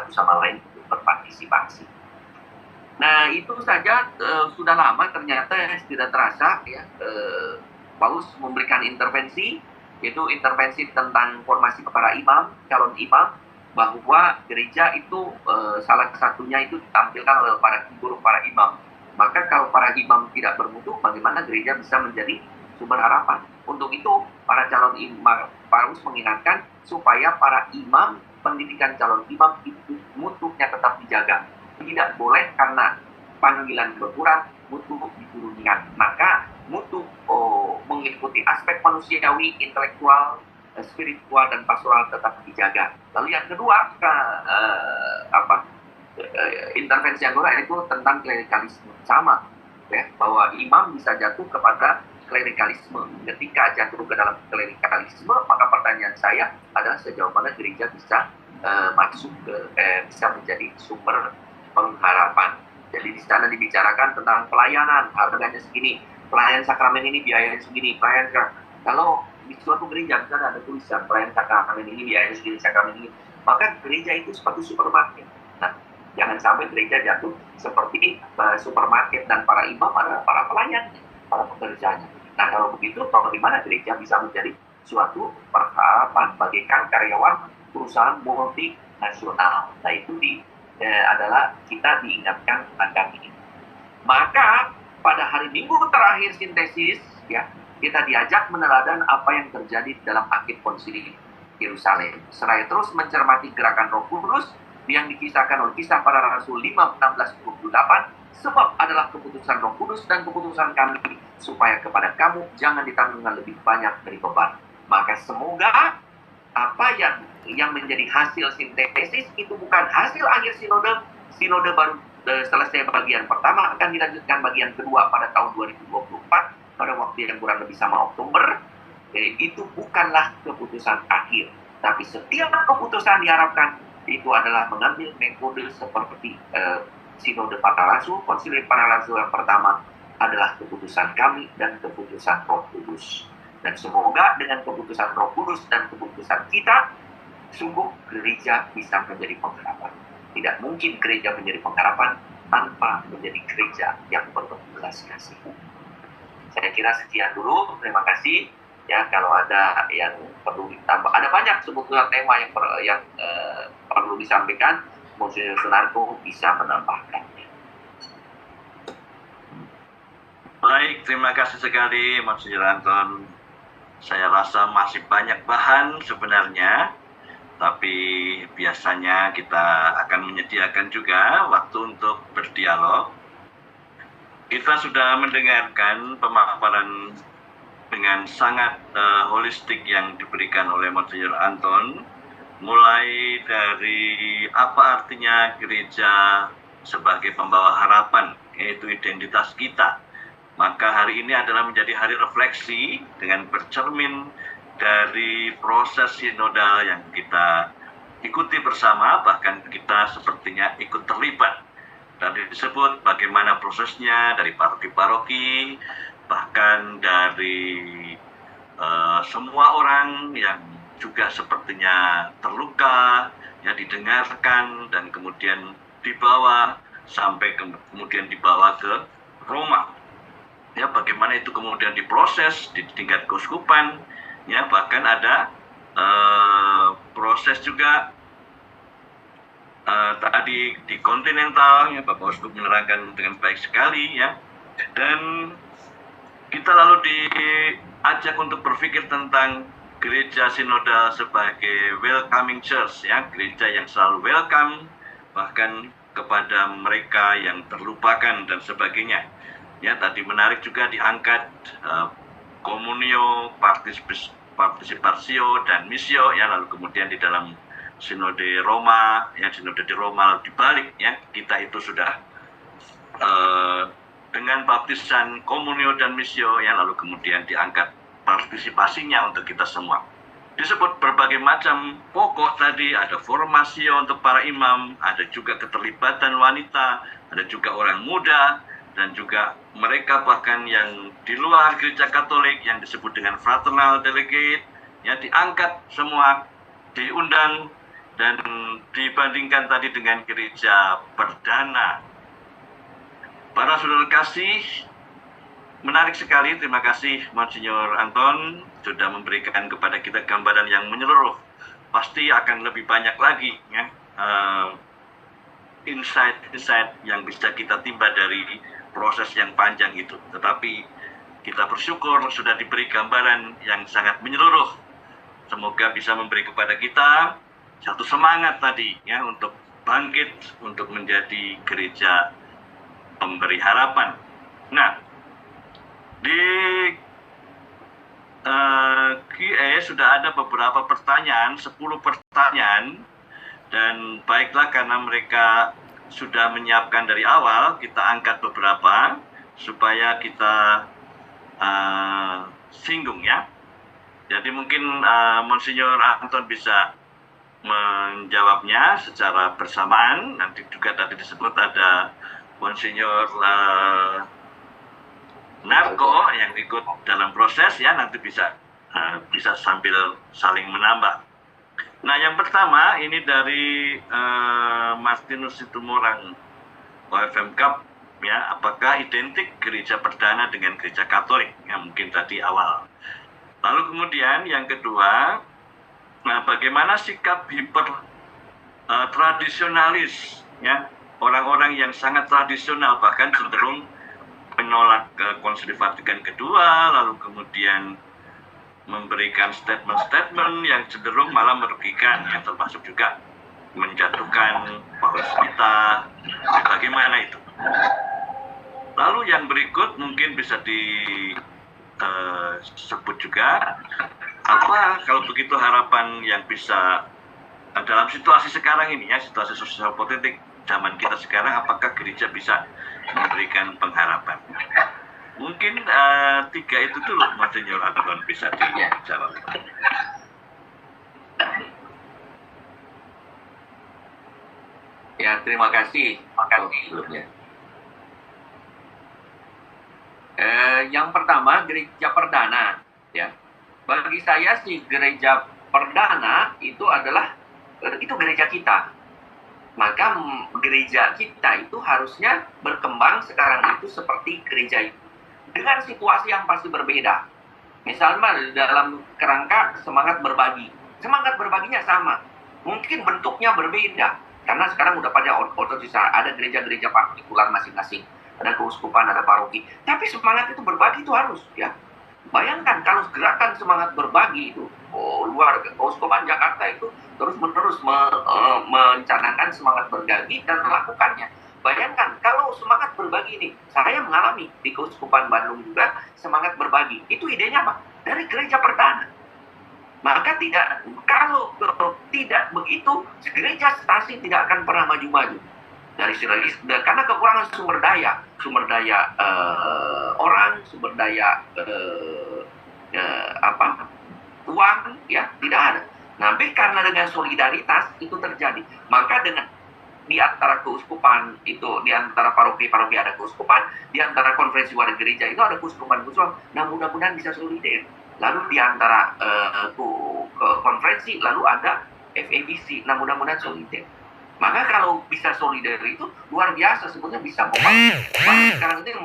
sama lain untuk berpartisipasi. Nah, itu saja sudah lama ternyata tidak terasa ya, Paulus memberikan intervensi, yaitu intervensi tentang formasi para imam, calon imam, bahwa gereja itu salah satunya itu ditampilkan oleh para guru, para imam. Maka kalau para imam tidak bermutu, bagaimana gereja bisa menjadi sumber harapan? Untuk itu, para calon imam, Paulus mengingatkan supaya para imam, pendidikan calon imam itu mutunya tetap dijaga. Tidak boleh karena panggilan berkurang, mutu diturunkan. Maka mutu mengikuti aspek manusiawi, intelektual, spiritual, dan pastoral tetap dijaga. Lalu yang kedua, intervensi yang kedua itu tentang klerikalisme. Sama, ya, bahwa imam bisa jatuh kepada klerikalisme. Ketika jatuh ke dalam klerikalisme, maka pertanyaan saya adalah sejauh mana gereja bisa masuk bisa menjadi sumber pengharapan. Jadi di sana dibicarakan tentang pelayanan, harganya segini, pelayanan sakramen ini biayanya segini, kalau di suatu gereja misalnya ada tulisan pelayanan sakramen ini biayanya segini, sakramen ini, maka gereja itu seperti supermarket. Nah, jangan sampai gereja jatuh seperti supermarket dan para imam adalah para pelayan, para pekerjanya. Nah, kalau begitu, bagaimana gereja bisa menjadi suatu perharapan bagaikan karyawan perusahaan multinasional. Nah itu adalah kita diingatkan akan ini. Maka pada hari Minggu terakhir sintesis, ya, kita diajak meneladan apa yang terjadi dalam akhir konsili Yerusalem. Seraya terus mencermati gerakan Roh Kudus yang dikisahkan oleh Kisah Para Rasul 5:16-28, sebab adalah keputusan Roh Kudus dan keputusan kami, supaya kepada kamu jangan ditanggungkan lebih banyak dari beban. Maka semoga apa yang menjadi hasil sintesis itu bukan hasil akhir sinode. Sinode baru selesai bagian pertama, akan dilanjutkan bagian kedua pada tahun 2024 pada waktu yang kurang lebih sama Oktober. Itu bukanlah keputusan akhir, tapi setiap keputusan diharapkan itu adalah mengambil metode seperti Sinode Para Rasul. Konsili Para Rasul yang pertama adalah keputusan kami dan keputusan Roh Kudus. Dan semoga dengan keputusan Roh Kudus dan keputusan kita, sungguh gereja bisa menjadi pengharapan. Tidak mungkin gereja menjadi pengharapan tanpa menjadi gereja yang berbelas kasih. Saya kira sekian dulu. Terima kasih. Ya, kalau ada yang perlu ditambah, ada banyak sebetulnya tema yang perlu disampaikan. Monsinyur Sunarko bisa menambahkannya. Baik, terima kasih sekali Monsinyur Anton. Saya rasa masih banyak bahan sebenarnya, tapi biasanya kita akan menyediakan juga waktu untuk berdialog. Kita sudah mendengarkan pemaparan dengan sangat holistik yang diberikan oleh Monsinyur Anton, mulai dari apa artinya gereja sebagai pembawa harapan, yaitu identitas kita. Maka hari ini adalah menjadi hari refleksi dengan bercermin dari proses sinodal yang kita ikuti bersama, bahkan kita sepertinya ikut terlibat. Tadi disebut bagaimana prosesnya dari paroki-paroki, bahkan dari semua orang yang juga sepertinya terluka, ya, didengarkan dan kemudian dibawa sampai kemudian dibawa ke Roma. Ya, bagaimana itu kemudian diproses di tingkat keuskupan, ya, bahkan ada proses juga tadi di kontinental, ya, Bapak Uskup menerangkan dengan baik sekali, ya, dan kita lalu diajak untuk berpikir tentang gereja sinodal sebagai welcoming church, ya, gereja yang selalu welcome bahkan kepada mereka yang terlupakan dan sebagainya. Ya, tadi menarik juga diangkat komunio, partisipasio dan misio, ya, lalu kemudian di dalam sinode Roma, ya, sinode di Roma dibalik, ya, kita itu sudah dengan baptisan komunio dan misio, ya, lalu kemudian diangkat partisipasinya untuk kita semua. Disebut berbagai macam pokok tadi, ada formasio untuk para imam, ada juga keterlibatan wanita, ada juga orang muda, dan juga mereka bahkan yang di luar gereja Katolik yang disebut dengan fraternal delegate, ya, diangkat semua, diundang, dan dibandingkan tadi dengan gereja perdana. Para saudara kasih, menarik sekali. Terima kasih Monsinyur Anton sudah memberikan kepada kita gambaran yang menyeluruh. Pasti akan lebih banyak lagi, ya, insight-insight yang bisa kita timba dari proses yang panjang itu. Tetapi kita bersyukur sudah diberi gambaran yang sangat menyeluruh. Semoga bisa memberi kepada kita satu semangat tadi, ya, untuk bangkit, untuk menjadi gereja pemberi harapan. Nah, di QA sudah ada beberapa pertanyaan, 10 pertanyaan, dan baiklah karena mereka sudah menyiapkan dari awal, kita angkat beberapa supaya kita singgung, ya. Jadi mungkin Monsinyur Anton bisa menjawabnya secara bersamaan. Nanti juga tadi disebut ada Monsinyur Narko yang ikut dalam proses, ya, nanti bisa sambil saling menambah. Nah, yang pertama ini dari Martinus Situmorang OFM Cup, ya, apakah identik gereja perdana dengan gereja Katolik? Ya, mungkin tadi awal. Lalu kemudian yang kedua, Nah, bagaimana sikap tradisionalis, ya, orang-orang yang sangat tradisional bahkan cenderung menolak Konsili Vatikan kedua, lalu kemudian memberikan statement-statement yang cenderung malah merugikan, yang termasuk juga menjatuhkan Paus kita. Bagaimana itu? Lalu yang berikut mungkin bisa disebut juga, apa kalau begitu harapan yang bisa dalam situasi sekarang ini, ya, situasi sosial politik zaman kita sekarang, apakah gereja bisa memberikan pengharapan? Mungkin 3 itu dulu, Monsinyur Anton, bisa dijawab. Ya, terima kasih. Sebelumnya. Yang pertama, gereja perdana. Ya, bagi saya sih gereja perdana itu adalah itu gereja kita. Maka gereja kita itu harusnya berkembang sekarang itu seperti gereja itu, dengan situasi yang pasti berbeda. Misalnya dalam kerangka semangat berbagi, semangat berbaginya sama, mungkin bentuknya berbeda, karena sekarang udah pada otomatis ada gereja-gereja partikular masing-masing, ada keuskupan, ada paroki, tapi semangat itu berbagi itu harus, ya. Bayangkan kalau gerakan semangat berbagi itu, luar keuskupan Jakarta itu terus-menerus mencanangkan semangat berbagi dan melakukannya. Bayangkan kalau semangat berbagi ini, saya mengalami di Keuskupan Bandung juga semangat berbagi. Itu idenya apa? Dari gereja perdana. Maka kalau tidak begitu, gereja stasi tidak akan pernah maju-maju dari sisi, karena kekurangan sumber daya orang, sumber daya uang, ya, tidak ada. Tapi karena dengan solidaritas itu terjadi, maka dengan di antara keuskupan itu, di antara paroki-paroki ada keuskupan, di antara konferensi warga gereja itu ada keuskupan-keuskupan. Nah, mudah-mudahan bisa solider. Lalu di antara konferensi lalu ada FEBC. Nah, mudah-mudahan solider. Maka kalau bisa solider itu luar biasa, sebetulnya bisa membangun. Sekarang itu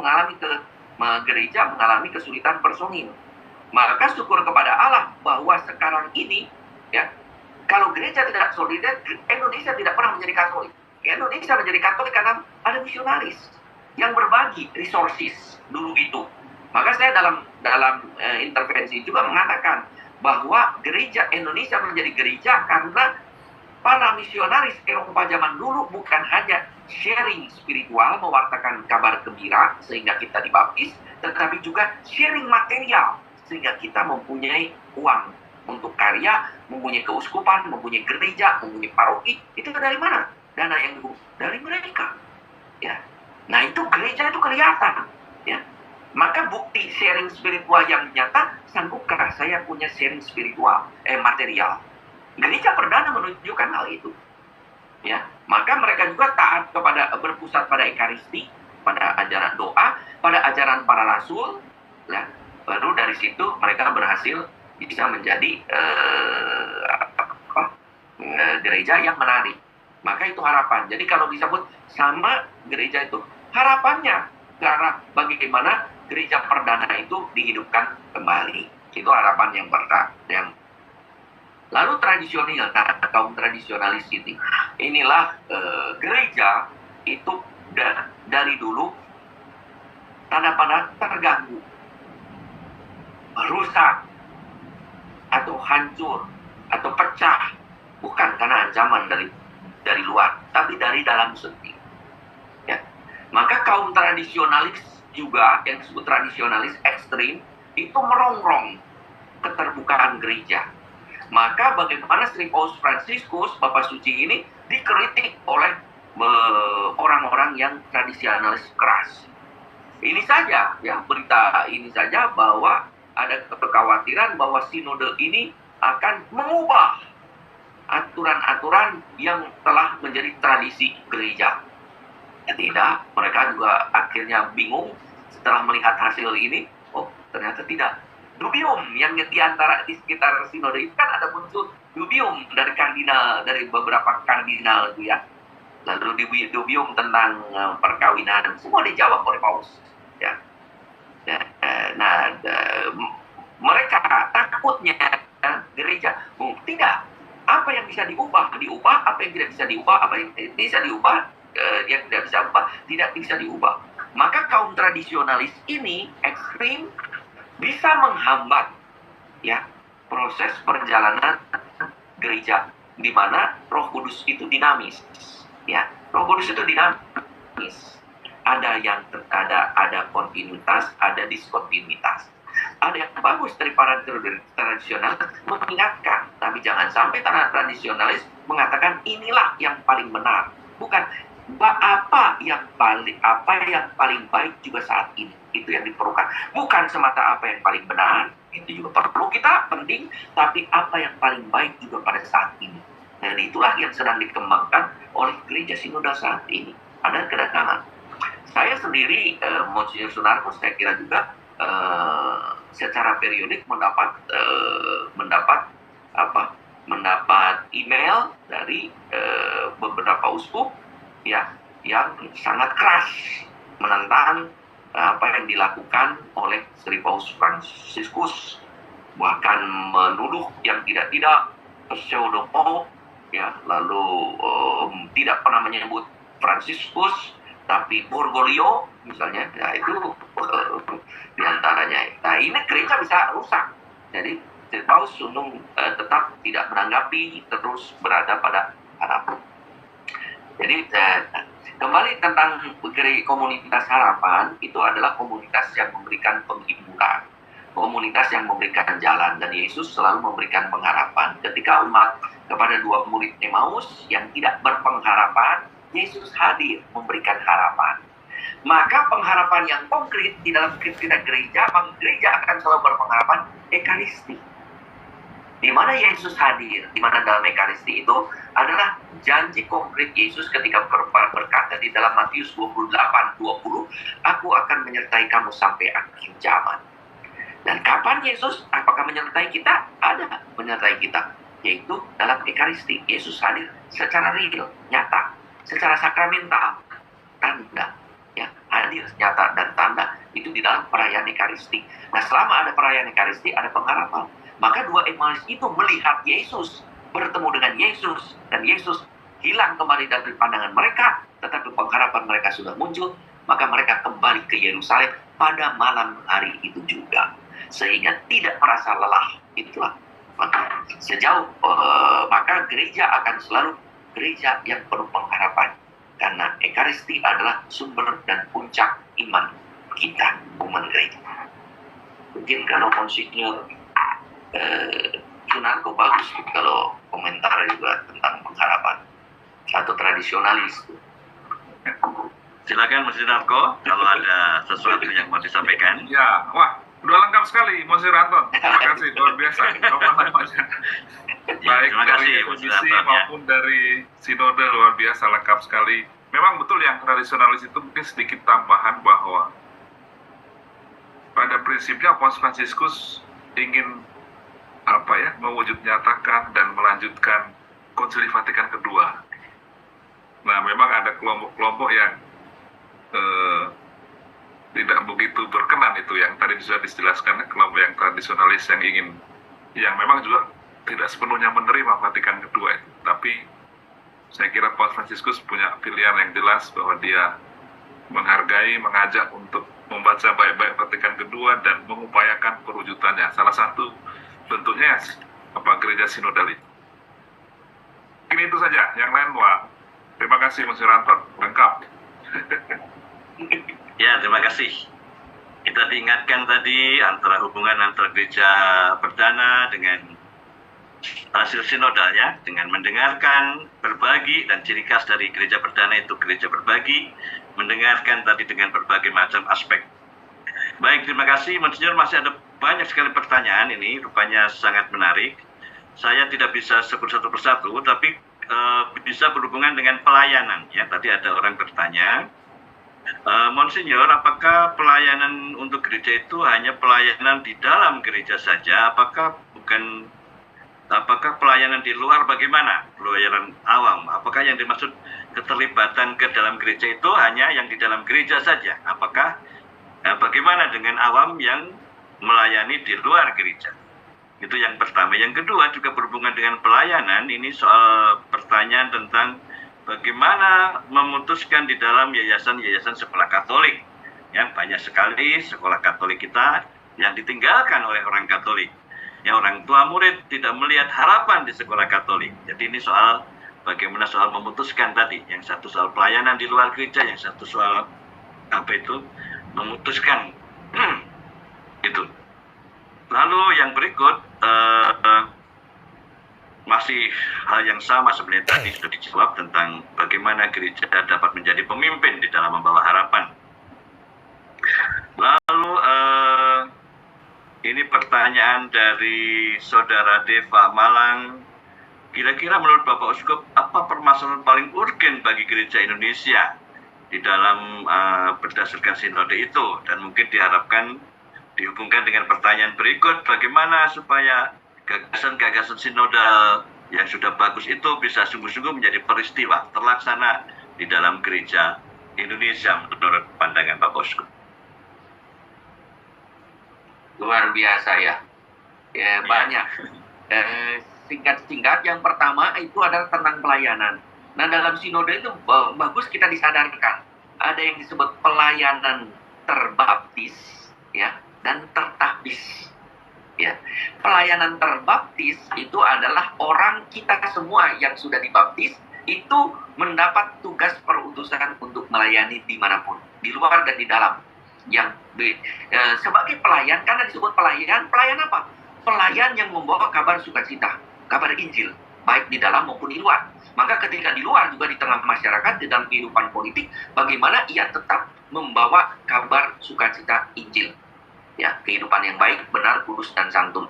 gereja mengalami kesulitan personil. Maka syukur kepada Allah bahwa sekarang ini, ya, kalau gereja tidak solider, Indonesia tidak pernah menjadi Katolik. Indonesia menjadi Katolik karena ada misionaris yang berbagi resources dulu itu. Maka saya dalam intervensi juga mengatakan bahwa gereja Indonesia menjadi gereja karena para misionaris Eropa zaman dulu bukan hanya sharing spiritual, mewartakan kabar gembira sehingga kita dibaptis, tetapi juga sharing material sehingga kita mempunyai uang untuk karya, mempunyai keuskupan, mempunyai gereja, mempunyai paroki. Itu dari mana? Dana yang dari mereka, ya. Nah, itu gereja itu kelihatan, ya. Maka bukti sharing spiritual yang nyata, sanggupkah saya punya sharing spiritual material? Gereja perdana menunjukkan hal itu, ya. Maka mereka juga taat berpusat pada ekaristi, pada ajaran doa, pada ajaran para rasul, ya. Baru dari situ mereka berhasil bisa menjadi gereja yang menarik. Maka itu harapan. Jadi kalau disebut sama gereja itu, harapannya karena bagaimana gereja perdana itu dihidupkan kembali. Itu harapan yang pertama. Lalu tradisional, kaum tradisionalis ini, inilah gereja itu dari dulu tanda-tanda terganggu, rusak, atau hancur, atau pecah, bukan karena ancaman dari luar, tapi dari dalam sendiri. Ya. Maka kaum tradisionalis juga, yang disebut tradisionalis ekstrim, itu merongrong keterbukaan gereja. Maka bagaimana Sri Paus Fransiskus, Bapak Suci ini, dikritik oleh orang-orang yang tradisionalis keras. Ini saja, ya, berita ini saja bahwa ada kekhawatiran bahwa sinode ini akan mengubah aturan-aturan yang telah menjadi tradisi gereja. Ya, tidak, mereka juga akhirnya bingung setelah melihat hasil ini. Oh, ternyata tidak. Dubium yang di sekitar sinode itu kan ada muncul dubium dari beberapa kardinal itu, ya. Lalu dubium tentang perkawinan, semua dijawab oleh Paus, ya. Nah, mereka takutnya gereja. Tidak. Apa yang bisa diubah, diubah. Apa yang tidak bisa diubah, apa yang bisa diubah, yang tidak bisa diubah, tidak bisa diubah. Maka kaum tradisionalis ini ekstrim bisa menghambat ya proses perjalanan gereja, di mana Roh Kudus itu dinamis. Ya, Roh Kudus itu dinamis. Ada kontinuitas, ada diskontinuitas. Ada yang bagus dari para tradisional mengingatkan, tapi jangan sampai tradisionalis mengatakan inilah yang paling benar. Bukan apa yang paling baik juga saat ini, itu yang diperlukan. Bukan semata apa yang paling benar, itu juga perlu kita penting, tapi apa yang paling baik juga pada saat ini. Dan itulah yang sedang dikembangkan oleh gereja sinodal saat ini. Ada kedatangan. Saya sendiri, Monsinyur Sunarko, saya kira juga secara periodik mendapat email dari beberapa uskup ya yang sangat keras menentang apa yang dilakukan oleh Sri Paus Fransiskus, bahkan menuduh yang tidak pseudo-pope ya, lalu tidak pernah menyebut Fransiskus tapi Bergoglio misalnya, ya itu diantaranya. Nah ini gereja bisa rusak. Jadi Paus Sunung tetap tidak menanggapi, terus berada pada harapan. Jadi kembali tentang komunitas harapan, itu adalah komunitas yang memberikan penghiburan, komunitas yang memberikan jalan, dan Yesus selalu memberikan pengharapan. Ketika umat kepada 2 murid Emmaus yang tidak berpengharapan, Yesus hadir memberikan harapan. Maka pengharapan yang konkret di dalam kita gereja akan selalu berpengharapan Ekaristi. Di mana Yesus hadir, di mana dalam Ekaristi itu adalah janji konkret Yesus ketika berkata di dalam Matius 28:20, aku akan menyertai kamu sampai akhir zaman. Dan kapan Yesus apakah menyertai kita? Ada menyertai kita, yaitu dalam Ekaristi. Yesus hadir secara real, nyata, secara sakramental, tanda, ya, hadir nyata dan tanda itu di dalam perayaan Ekaristi. Nah, selama ada perayaan Ekaristi, ada pengharapan. Maka 2 Emmaus itu melihat Yesus, bertemu dengan Yesus, dan Yesus hilang kembali dari pandangan mereka, tetapi pengharapan mereka sudah muncul. Maka mereka kembali ke Yerusalem pada malam hari itu juga, sehingga tidak merasa lelah. Itulah maka sejauh maka gereja akan selalu gereja yang penuh pengharapan, karena Ekaristi adalah sumber dan puncak iman kita, umat gereja. Mungkin kalau Monsinyur Sunarko bagus kalau komentar juga tentang pengharapan atau tradisionalis. Silakan Monsinyur Sunarko kalau ada sesuatu yang mau disampaikan. Ya, wah, udah lengkap sekali Monsinyur Anton. Terima kasih, luar biasa. Baik dari FEBC maupun dari Sinode, luar biasa lengkap sekali. Memang betul yang tradisionalis itu mungkin sedikit tambahan bahwa pada prinsipnya Paus Fransiskus ingin mewujud nyatakan dan melanjutkan Konsili Vatikan kedua. Nah, memang ada kelompok-kelompok yang tidak begitu berkenan itu, yang tadi sudah dijelaskan, kelompok yang tradisionalis yang memang juga tidak sepenuhnya menerima Vatikan kedua itu. Tapi saya kira Paus Fransiskus punya pilihan yang jelas bahwa dia menghargai, mengajak untuk membaca baik-baik Vatikan kedua dan mengupayakan perwujudannya. Salah satu bentuknya gereja sinodal itu. Ini itu saja, yang lain wah. Terima kasih Monsinyur Anton, lengkap. Ya, terima kasih. Kita diingatkan tadi hubungan antara gereja perdana dengan hasil sinodalnya, dengan mendengarkan, berbagi, dan ciri khas dari gereja perdana itu gereja berbagi, mendengarkan tadi dengan berbagai macam aspek. Baik, terima kasih Monsinyur. Masih ada banyak sekali pertanyaan ini, rupanya sangat menarik. Saya tidak bisa sebut satu persatu, tapi bisa berhubungan dengan pelayanan. Ya, tadi ada orang bertanya, Monsinyur, apakah pelayanan untuk gereja itu hanya pelayanan di dalam gereja saja? Apakah pelayanan di luar bagaimana? Pelayanan awam. Apakah yang dimaksud keterlibatan ke dalam gereja itu hanya yang di dalam gereja saja? Apakah bagaimana dengan awam yang melayani di luar gereja? Itu yang pertama. Yang kedua juga berhubungan dengan pelayanan. Ini soal pertanyaan tentang bagaimana memutuskan di dalam yayasan-yayasan sekolah Katolik. Ya, banyak sekali sekolah Katolik kita yang ditinggalkan oleh orang Katolik. Ya, orang tua murid tidak melihat harapan di sekolah Katolik. Jadi ini soal bagaimana soal memutuskan tadi. Yang satu soal pelayanan di luar gereja, yang satu soal memutuskan. Itu. Lalu yang berikut masih hal yang sama sebenarnya tadi sudah dijawab tentang bagaimana gereja dapat menjadi pemimpin di dalam membawa harapan. Lalu ini pertanyaan dari Saudara Deva Malang. Kira-kira menurut Bapak Uskup, apa permasalahan paling urgen bagi gereja Indonesia di dalam berdasarkan sinode itu? Dan mungkin diharapkan dihubungkan dengan pertanyaan berikut, bagaimana supaya gagasan-gagasan sinodal yang sudah bagus itu bisa sungguh-sungguh menjadi peristiwa terlaksana di dalam gereja Indonesia menurut pandangan Bapak Uskup. Luar biasa ya, banyak. Singkat-singkat, yang pertama itu adalah tentang pelayanan. Nah, dalam sinode itu bagus kita disadarkan ada yang disebut pelayanan terbaptis, ya, dan tertahbis. Ya, pelayanan terbaptis itu adalah orang kita semua yang sudah dibaptis itu mendapat tugas perutusan untuk melayani dimanapun, di luar dan di dalam. Sebagai pelayan, karena disebut pelayan apa? Pelayan yang membawa kabar sukacita, kabar Injil, baik di dalam maupun di luar. Maka ketika di luar juga di tengah masyarakat, di dalam kehidupan politik, bagaimana ia tetap membawa kabar sukacita Injil. Ya, kehidupan yang baik, benar, kudus dan santun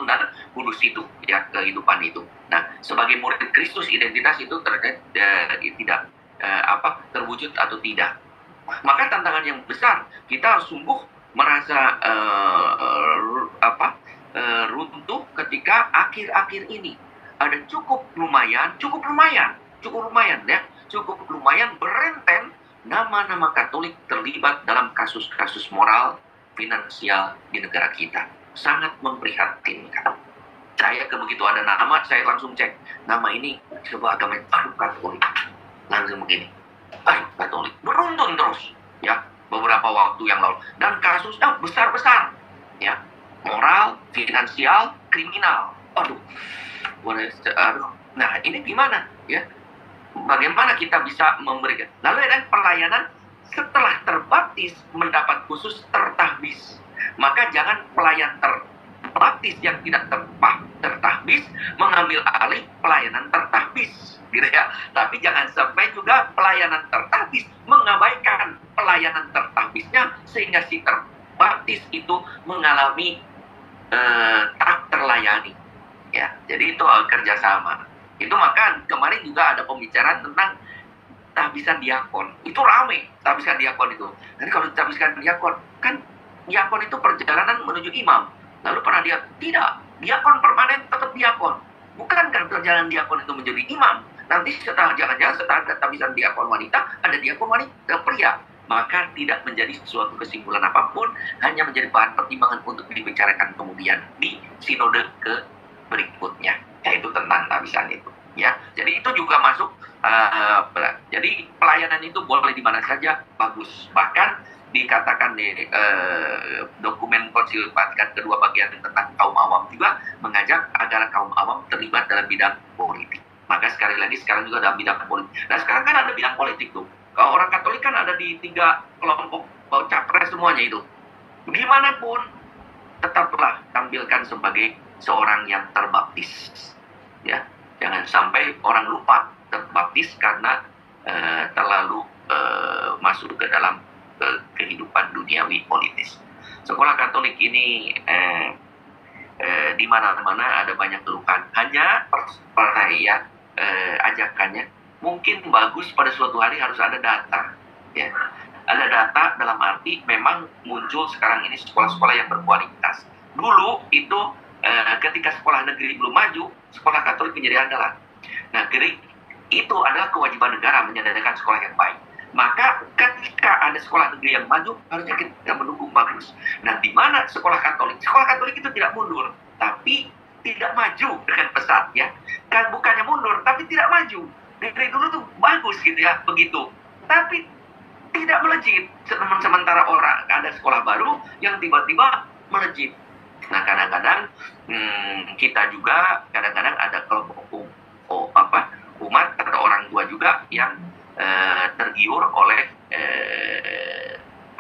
dan kudus itu, ya, kehidupan itu. Nah, sebagai murid Kristus, identitas itu tidak terwujud atau tidak. Maka tantangan yang besar, kita sungguh merasa runtuh ketika akhir-akhir ini ada cukup lumayan berenten nama-nama Katolik terlibat dalam kasus-kasus moral finansial di negara kita. Sangat memprihatinkan. Saya begitu ada nama, saya langsung cek nama ini sebuah agama Katolik. Langsung begini, Katolik beruntun terus, ya, beberapa waktu yang lalu, dan kasusnya besar-besar, ya, moral, finansial, kriminal. Nah, ini gimana, ya? Bagaimana kita bisa memberikan? Lalu ada pelayanan setelah terbaptis mendapat khusus tertahbis. Maka jangan pelayan terbaptis yang tidak tertahbis mengambil alih pelayanan tertahbis, gitu ya. Tapi jangan sampai juga pelayanan tertahbis mengabaikan pelayanan tertahbisnya sehingga si terbaptis itu mengalami tak terlayani. Ya, jadi itu kerjasama. Itu maka kemarin juga ada pembicaraan tentang tahbisan diakon. Itu rame, tahbisan diakon itu. Jadi kalau tahbisan diakon, kan diakon itu perjalanan menuju imam. Lalu pernah dia tidak, diakon permanen tetap diakon. Bukankah perjalanan diakon itu menjadi imam? Nanti setelah ada tahbisan diakon wanita, ada diakon wanita pria. Maka tidak menjadi sesuatu kesimpulan apapun, hanya menjadi bahan pertimbangan untuk dibicarakan kemudian di sinode ke berikutnya, yaitu tentang tahbisan itu. Ya, jadi itu juga masuk. Jadi pelayanan itu boleh di mana saja bagus. Bahkan dikatakan di dokumen Konsil Vatikan kedua bagian tentang kaum awam juga mengajak agar kaum awam terlibat dalam bidang politik. Maka sekali lagi sekarang juga dalam bidang politik. Nah, sekarang kan ada bidang politik tuh. Kalau orang Katolik kan ada di 3 kelompok capres semuanya itu. Gimana pun tetaplah tampilkan sebagai seorang yang terbaptis. Ya, jangan sampai orang lupa terbaptis karena terlalu masuk ke dalam kehidupan duniawi politis. Sekolah Katolik ini di mana-mana ada banyak keluhan. Hanya ajakannya mungkin bagus pada suatu hari harus ada data. Ya. Ada data dalam arti memang muncul sekarang ini sekolah-sekolah yang berkualitas. Dulu itu ketika sekolah negeri belum maju, sekolah Katolik menjadi andalan. Nah, itu adalah kewajiban negara menyediakan sekolah yang baik. Maka ketika ada sekolah negeri yang maju, harusnya kita mendukung bagus. Nah, di mana sekolah Katolik? Sekolah Katolik itu tidak mundur. tapi tidak maju dengan pesat ya. Kan bukannya mundur, tapi tidak maju. Dari dulu tuh bagus gitu ya, begitu. Tapi tidak melejit. Sementara orang ada sekolah baru yang tiba-tiba melejit. Nah kadang-kadang kita juga kadang-kadang ada kelompok umat atau orang tua juga yang tergiur oleh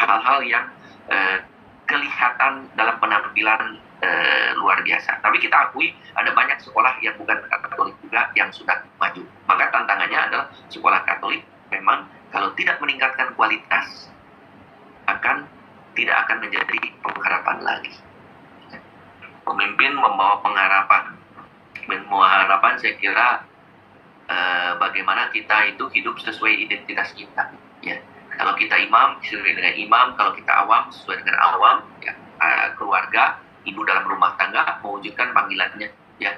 hal-hal yang kelihatan dalam penampilan luar biasa. Tapi kita akui ada banyak sekolah yang bukan Katolik juga yang sudah maju. Maka tantangannya adalah sekolah Katolik memang kalau tidak meningkatkan kualitas tidak akan menjadi pengharapan lagi. Pemimpin membawa pengharapan. Membawa harapan saya kira bagaimana kita itu hidup sesuai identitas kita. Ya. Kalau kita imam sesuai dengan imam, kalau kita awam sesuai dengan awam, ya, keluarga, ibu dalam rumah tangga mewujudkan panggilannya. Ya,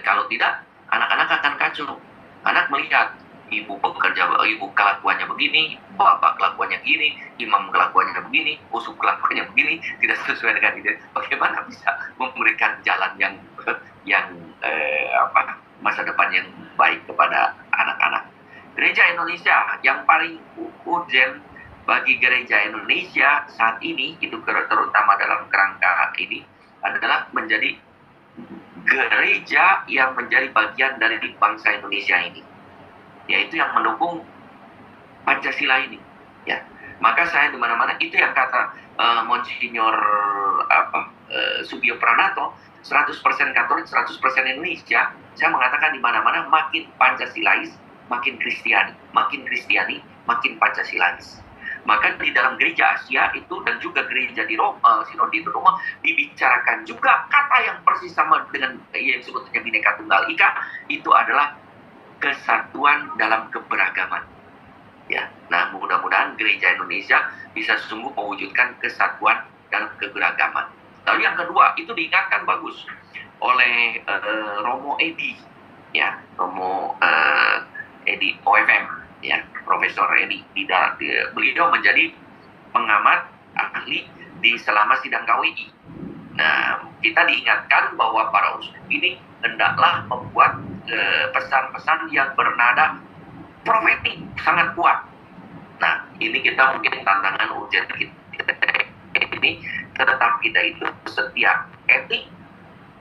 kalau tidak, anak-anak akan kacau. Anak melihat ibu bekerja, ibu kelakuannya begini, bapak kelakuannya gini, imam kelakuannya begini, usuk kelakuannya begini, tidak sesuai dengan ide. Bagaimana bisa memberikan jalan yang masa depan yang baik kepada anak-anak? Gereja Indonesia yang paling urgent bagi gereja Indonesia saat ini, itu terutama dalam kerangka ini, adalah menjadi gereja yang menjadi bagian dari bangsa Indonesia ini, yaitu yang mendukung Pancasila ini. Ya, maka saya di mana-mana itu yang kata Monsignor Subio Pranato, 100% Katolik, 100% Indonesia. Saya mengatakan di mana-mana makin Pancasilais, makin Kristiani, makin Pancasilais. Maka di dalam gereja Asia itu dan juga gereja di Roma, sinode di Roma, dibicarakan juga kata yang persis sama dengan yang disebutnya Bhinneka Tunggal Ika, itu adalah kesatuan dalam keberagaman. Ya, nah mudah-mudahan gereja Indonesia bisa sungguh mewujudkan kesatuan dalam keberagaman. Lalu yang kedua itu diingatkan bagus oleh Romo Edi, ya Romo Edi OFM, ya Profesor Edi. Beliau menjadi pengamat ahli selama sidang KWI. Nah, kita diingatkan bahwa para uskup ini hendaklah membuat pesan-pesan yang bernada profetik sangat kuat. Nah, ini kita mungkin tantangan urgent kita ini, tetap kita itu setiap etik,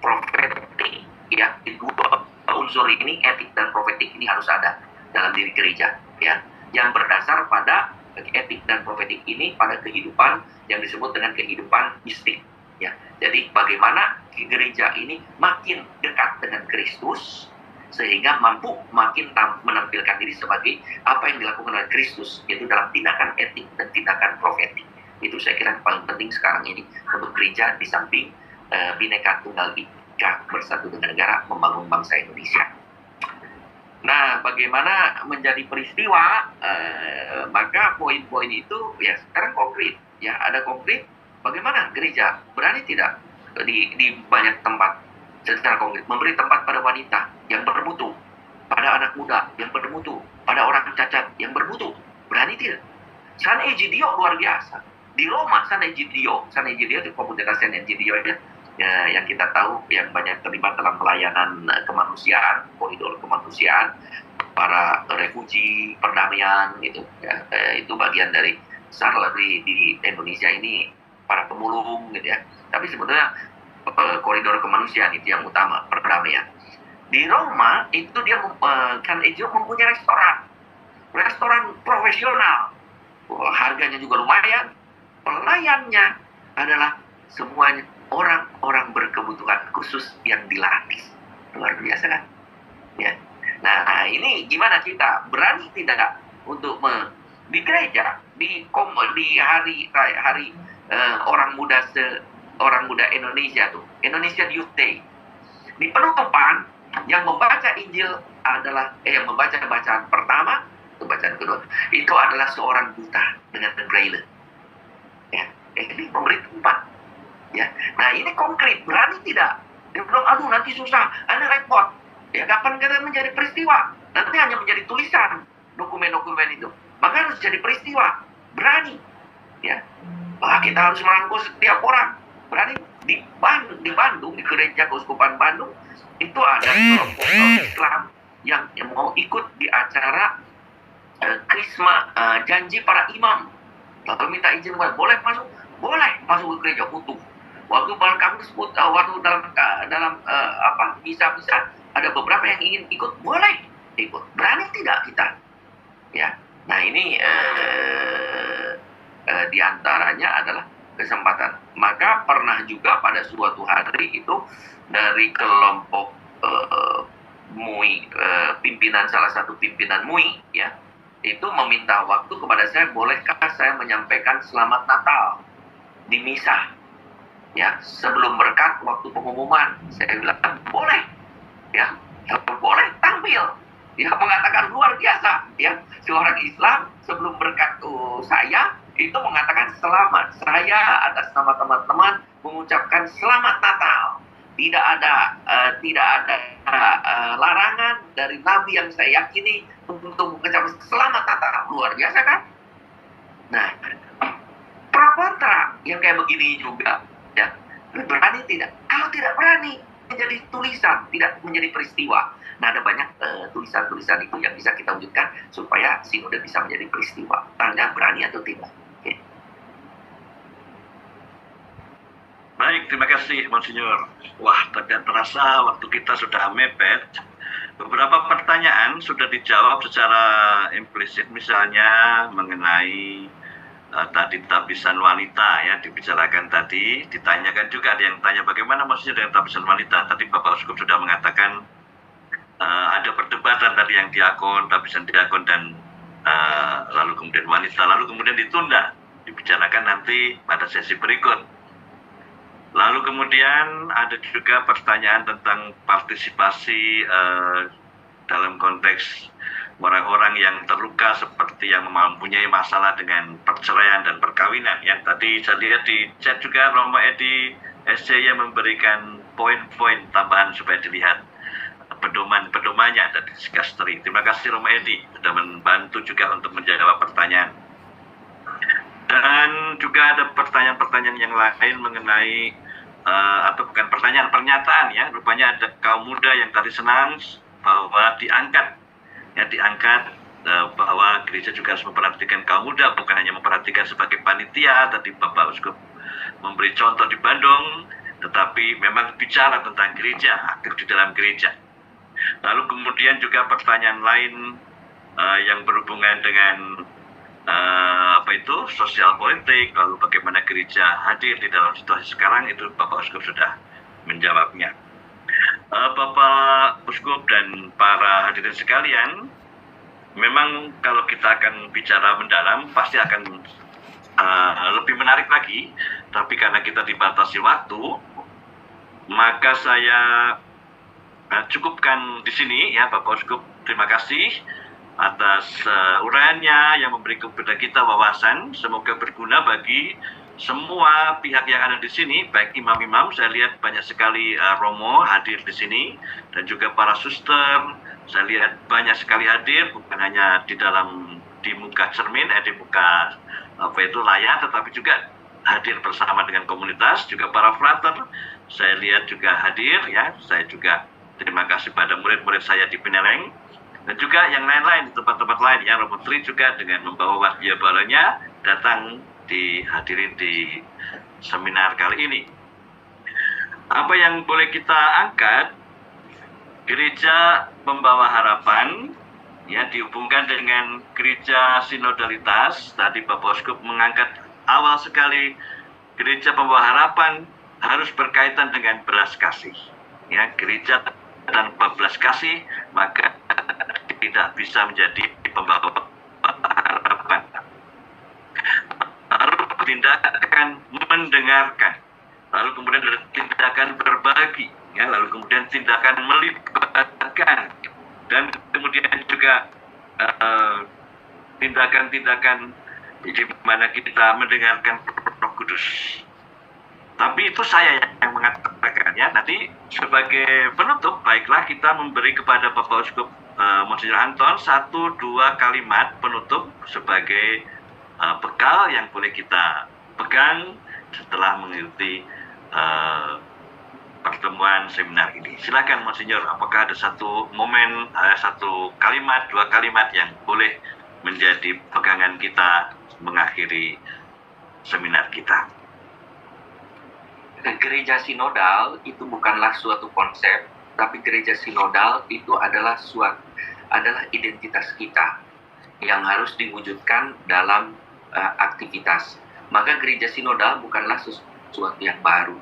profetik, ya dua unsur ini, etik dan profetik ini harus ada dalam diri gereja, ya, yang berdasar pada etik dan profetik ini pada kehidupan yang disebut dengan kehidupan mistik. Ya, jadi bagaimana gereja ini makin dekat dengan Kristus sehingga mampu makin menampilkan diri sebagai apa yang dilakukan oleh Kristus, yaitu dalam tindakan etik dan tindakan profetik. Itu saya kira yang paling penting sekarang ini untuk gereja di samping Bhinneka Tunggal Ika, bersatu dengan negara, membangun bangsa Indonesia. Nah, bagaimana menjadi peristiwa? Maka poin-poin itu ya sekarang konkret, ya ada konkret. Bagaimana gereja berani tidak di banyak tempat secara konkret memberi tempat pada wanita yang bermutu, pada anak muda yang bermutu, pada orang cacat yang bermutu? Berani tidak? San Egidio luar biasa. Di Roma, San Egidio itu komunitas San Egidio ya, yang kita tahu yang banyak terlibat dalam pelayanan kemanusiaan, koridor kemanusiaan, para refugi, perdamaian gitu. Ya, itu bagian dari di Indonesia ini para pemulung gitu ya. Tapi sebetulnya koridor kemanusiaan itu yang utama, perdamaian. Di Roma itu dia San Egidio mempunyai restoran profesional, harganya juga lumayan. Pelayannya adalah semuanya orang-orang berkebutuhan khusus yang dilatih. Luar biasa kan? Ya. Nah, ini gimana kita berani tidak untuk di gereja, di hari orang muda Indonesia tuh, Indonesian Youth Day. Di penutupan yang membaca Injil adalah yang membaca bacaan pertama, itu bacaan kedua, itu adalah seorang buta dengan braille. Ya, ini memberi tempat. Ya, nah ini konkret, berani tidak? Dia bilang, aduh nanti susah, ada repot. Ya, kapan kita menjadi peristiwa? Nanti hanya menjadi tulisan dokumen-dokumen itu. Maka harus jadi peristiwa, berani. Ya, kita harus merangkul setiap orang, berani di Bandung, di gereja Keuskupan Bandung itu ada kelompok Islam yang mau ikut di acara krisma janji para imam. Lalu minta izin, boleh masuk ke gereja utuh. Waktu kami sebut waktu dalam bisa ada beberapa yang ingin ikut, boleh ikut, berani tidak kita, ya. Nah ini diantaranya adalah kesempatan. Maka pernah juga pada suatu hari itu dari kelompok MUI, salah satu pimpinan MUI, ya, itu meminta waktu kepada saya, bolehkah saya menyampaikan selamat Natal di misa, ya, sebelum berkat waktu pengumuman. Saya bilang boleh, ya, boleh tampil, ya, mengatakan luar biasa, ya, seorang Islam sebelum berkat saya itu mengatakan selamat. Saya atas nama teman-teman mengucapkan selamat Natal. Tidak ada larangan dari Nabi yang saya yakini untuk mengucapkan selamat Natal. Luar biasa kan? Nah, pro kontra yang kayak begini juga, ya, berani tidak? Kalau tidak berani, menjadi tulisan, tidak menjadi peristiwa. Nah, ada banyak tulisan-tulisan itu yang bisa kita wujudkan supaya sinode bisa menjadi peristiwa. Tanya berani atau tidak? Okay. Baik, terima kasih Monsinyur. Wah, tidak terasa waktu kita sudah mepet. Beberapa pertanyaan sudah dijawab secara implisit, misalnya mengenai tadi tabisan wanita, ya, dibicarakan tadi. Ditanyakan juga, ada yang tanya bagaimana maksudnya dengan tabisan wanita. Tadi Bapak Uskup sudah mengatakan ada perdebatan tadi yang diakon, tabisan diakon, dan lalu kemudian wanita, lalu kemudian ditunda, dibicarakan nanti pada sesi berikut. Lalu kemudian ada juga pertanyaan tentang partisipasi dalam konteks orang-orang yang terluka seperti yang mempunyai masalah dengan perceraian dan perkawinan. Ya, tadi saya lihat di chat juga Romo Edi SCY memberikan poin-poin tambahan supaya dilihat pedoman-pedomannya dari Dikasteri. Terima kasih Romo Edi sudah membantu juga untuk menjawab pertanyaan. Dan juga ada pertanyaan-pertanyaan yang lain mengenai atau bukan pertanyaan, pernyataan, ya. Rupanya ada kaum muda yang tadi senang bahwa diangkat bahwa gereja juga harus memperhatikan kaum muda, bukan hanya memperhatikan sebagai panitia. Tadi Bapak Uskup memberi contoh di Bandung, tetapi memang bicara tentang gereja, aktif di dalam gereja. Lalu kemudian juga pertanyaan lain yang berhubungan dengan sosial politik, lalu bagaimana gereja hadir di dalam situasi sekarang, itu Bapak Uskup sudah menjawabnya. Bapak Uskup dan para hadirin sekalian, memang kalau kita akan bicara mendalam pasti akan lebih menarik lagi, tapi karena kita dibatasi waktu, maka saya cukupkan di sini, ya. Bapak Uskup, terima kasih atas uraiannya yang memberi kepada kita wawasan. Semoga berguna bagi semua pihak yang ada di sini, baik imam-imam. Saya lihat banyak sekali romo hadir di sini, dan juga para suster. Saya lihat banyak sekali hadir, bukan hanya di muka cermin, di muka layar, tetapi juga hadir bersama dengan komunitas. Juga para frater, saya lihat juga hadir, ya. Saya juga terima kasih pada murid-murid saya di Pineleng, dan juga yang lain-lain di tempat-tempat lain, ya. Romo Tri juga dengan membawa wadia balanya datang dihadirin di seminar kali ini. Apa yang boleh kita angkat? Gereja Pembawa Harapan, ya, dihubungkan dengan gereja sinodalitas. Tadi Bapak Uskup mengangkat awal sekali, gereja Pembawa Harapan harus berkaitan dengan belas kasih, ya. Gereja tanpa belas kasih maka tidak bisa menjadi pembawa harapan. Lalu tindakan mendengarkan, lalu kemudian ada tindakan berbagi, ya, lalu kemudian tindakan melibatkan, dan kemudian juga tindakan-tindakan di mana kita mendengarkan Roh Kudus. Tapi itu saya yang mengatakan, ya. Nanti sebagai penutup, baiklah kita memberi kepada Bapak Uskup Monsinyur Anton 1-2 kalimat penutup sebagai bekal yang boleh kita pegang setelah mengikuti eh, pertemuan seminar ini. Silakan Monsinyur, apakah ada satu momen, satu kalimat, dua kalimat yang boleh menjadi pegangan kita mengakhiri seminar kita? Gereja sinodal itu bukanlah suatu konsep, tapi gereja sinodal itu adalah identitas kita yang harus diwujudkan dalam aktivitas. Maka gereja sinodal bukanlah sesuatu yang baru.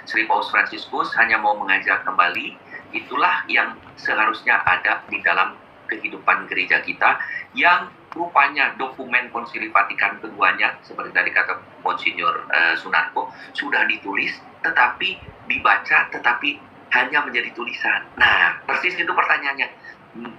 Sri Paus Fransiskus hanya mau mengajak kembali, itulah yang seharusnya ada di dalam kehidupan gereja kita, yang rupanya dokumen Konsili Vatikan keduanya, seperti tadi kata Monsinyur Sunarko, sudah ditulis, tetapi dibaca, tetapi hanya menjadi tulisan. Nah, persis itu pertanyaannya.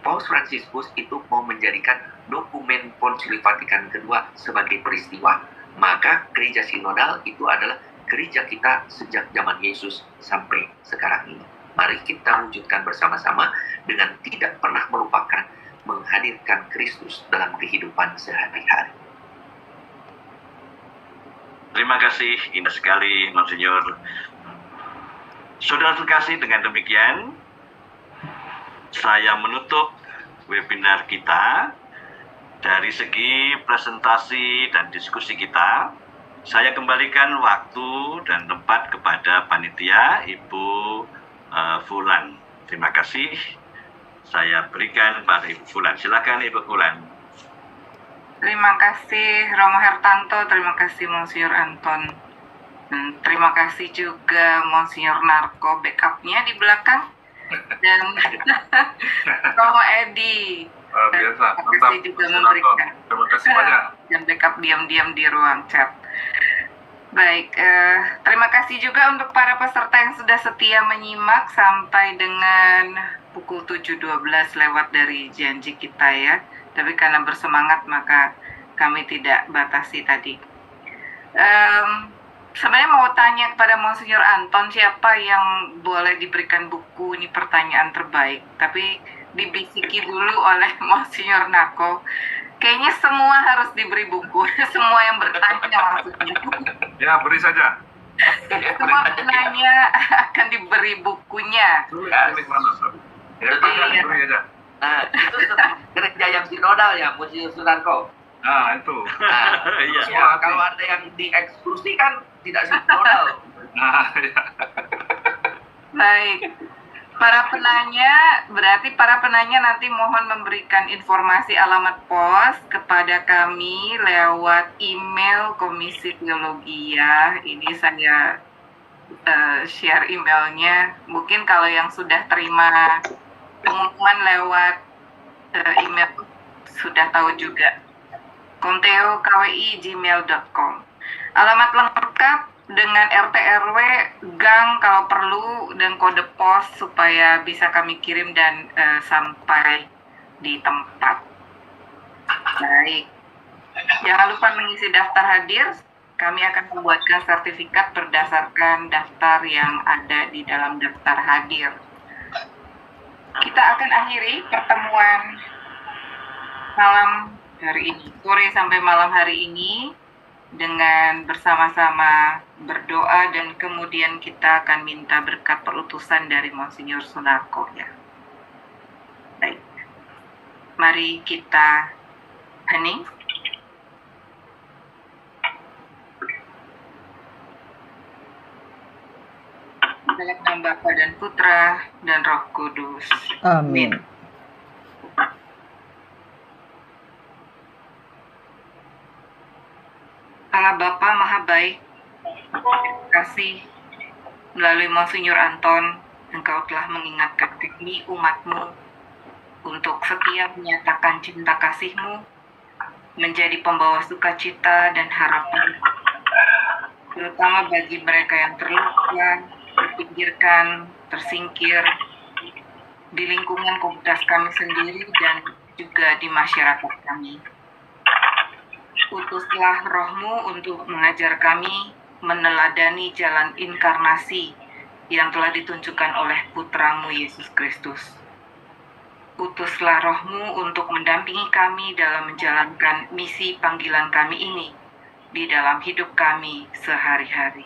Paus Fransiskus itu mau menjadikan dokumen Konsili Vatikan kedua sebagai peristiwa. Maka gereja sinodal itu adalah gereja kita sejak zaman Yesus sampai sekarang ini. Mari kita wujudkan bersama-sama dengan tidak pernah melupakan menghadirkan Kristus dalam kehidupan sehari-hari. Terima kasih, indah sekali Monsinyur. Saudara terkasih, dengan demikian saya menutup webinar kita. Dari segi presentasi dan diskusi kita, saya kembalikan waktu dan tempat kepada panitia Ibu Fulan. Terima kasih. Saya berikan pada Ibu Fulan. Silakan Ibu Fulan. Terima kasih Romo Hertanto, terima kasih Monsinyur Anton. Terima kasih juga Monsinyur Narko backupnya di belakang. Dan Romo Edi. Biasa, Terima kasih juga memberikan. Terima kasih banyak. Dan backup diam-diam di ruang chat. Baik, terima kasih juga untuk para peserta yang sudah setia menyimak sampai dengan pukul 7.12 lewat dari janji kita ya. Tapi karena bersemangat maka kami tidak batasi tadi. Sebenarnya mau tanya kepada Monsinyur Anton, siapa yang boleh diberikan buku, ini pertanyaan terbaik. Tapi dibisiki dulu oleh Monsinyur Nako. Kayaknya semua harus diberi buku, semua yang bertanya maksudnya. Ya, beri saja. Semua penanya akan diberi bukunya. Pilih mana? Ya, beri aja. Nah, itu gereja yang sinodal ya, Monsinyur Sunarko. Nah, itu. Nah, Iya. ya, kalau ada yang dieksklusi kan tidak sinodal. Nah, ya. Baik. Berarti para penanya nanti mohon memberikan informasi alamat pos kepada kami lewat email Komisi Teologi ya. Ini saya share emailnya. Mungkin kalau yang sudah terima pengumuman lewat email sudah tahu juga. konteo@kwi.gmail.com. Alamat lengkap dengan RT RW, gang kalau perlu, dan kode pos supaya bisa kami kirim dan sampai di tempat. Baik. Jangan lupa mengisi daftar hadir. Kami akan membuatkan sertifikat berdasarkan daftar yang ada di dalam daftar hadir. Kita akan akhiri pertemuan malam hari ini, sore sampai malam hari ini, dengan bersama-sama berdoa dan kemudian kita akan minta berkat perutusan dari Monsinyur Sunarko ya. Baik. Mari kita hening. Dalam nama Bapa dan Putra dan Roh Kudus. Amin. Allah Bapa Maha Baik, terima kasih melalui Monsinyur Anton, Engkau telah mengingatkan kami umat-Mu untuk setia menyatakan cinta kasih-Mu, menjadi pembawa sukacita dan harapan, terutama bagi mereka yang terluka, terpinggirkan, tersingkir, di lingkungan komunitas kami sendiri dan juga di masyarakat kami. Utuslah Roh-Mu untuk mengajar kami meneladani jalan inkarnasi yang telah ditunjukkan oleh Putra-Mu Yesus Kristus. Utuslah Roh-Mu untuk mendampingi kami dalam menjalankan misi panggilan kami ini di dalam hidup kami sehari-hari.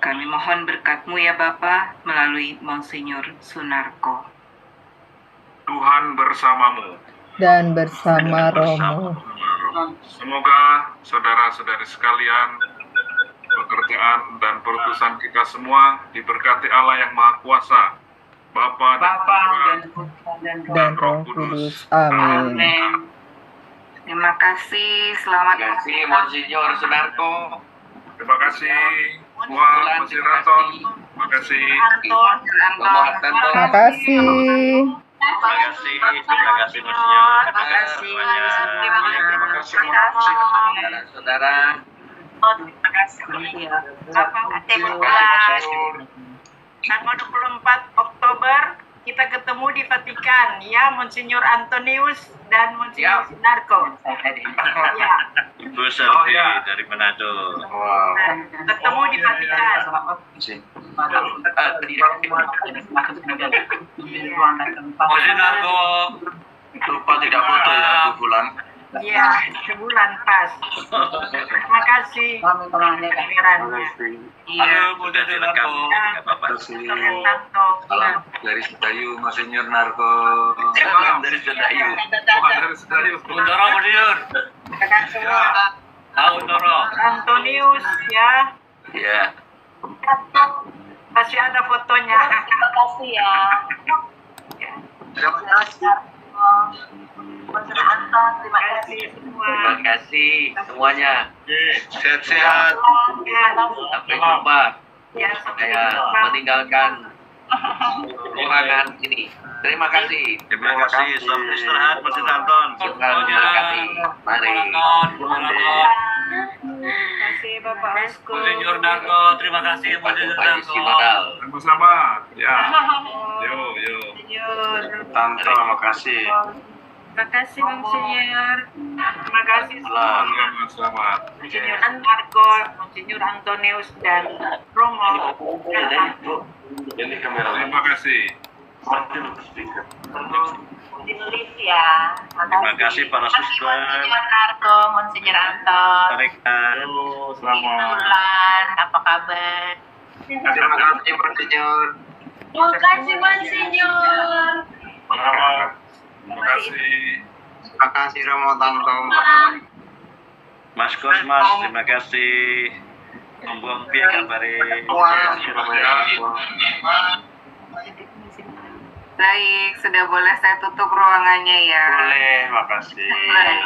Kami mohon berkat-Mu ya Bapa melalui Monsinyur Sunarko. Tuhan bersamamu. dan bersama Romo. Semoga saudara-saudari sekalian, pekerjaan dan perutusan kita semua diberkati Allah yang Maha Kuasa, Bapa dan Putra Dan Roh Kudus. Amin. Terima kasih, selamat Terima kasih Monsinyur Sunarko. Terima kasih semua, Monsinyur Anton. Terima kasih. Romo Hartanto. Terima kasih. Terima kasih Monsinyur. Terima kasih. Terima kasih. Saudara-saudara. Terima kasih. Tanggal 24 Oktober kita ketemu di Vatikan ya, Monsinyur Antonius dan Monsinyur Sunarko. Ya, Ibu Selvi dari Manado. ketemu di Vatikan. Monsinyur lupa tidak foto ya, Bu Bulan. Ya, sebulan pas. Terima kasih. Pangerannya. Iya. Direkam, nggak apa-apa. Tanto. Dari Sedayu, Monsinyur Narko. Salam dari Sedayu. Untoro, Monsinyur. Terima semua. Untoro. Antonius ya. Ya. Masih ada fotonya. Terima kasih ya. Terima kasih. Monsinyur Anton, terima Terima kasih. kasih semua. Terima kasih semuanya. Sehat-sehat. Ya, Sampai jumpa. ya, sampai Saya jumpa. meninggalkan ruangan ini. Terima kasih. Terima kasih. Selamat istirahat, Monsinyur Anton. Tuhan memberkati. Mari. Terima kasih Bapak Uskup. Monsinyur Narko, terima kasih Monsinyur Pak Yusi Moral. Sama-sama. Ya. Yo. Monsinyur. Tanto, terima kasih. Terima kasih Monsinyur. Terima kasih semua. Selamat. Monsinyur Antarko, Monsinyur Antonius dan Romo. Ini kamera. Terima kasih. Di lift ya. Terima kasih para suster. Monsinyur Narko, Monsinyur Anton. Rekan. Selamat. Bulan, apa kabar? Terima kasih, Monsinyur. Terima kasih Monsinyur. Selamat. Terima kasih. Terima kasih, Romo Tanto. Mas Kosmas, terima kasih. Membuang pihak kabare. Wah, Romo Tanto. Baik, sudah boleh saya tutup ruangannya ya. Boleh, makasih. Baik.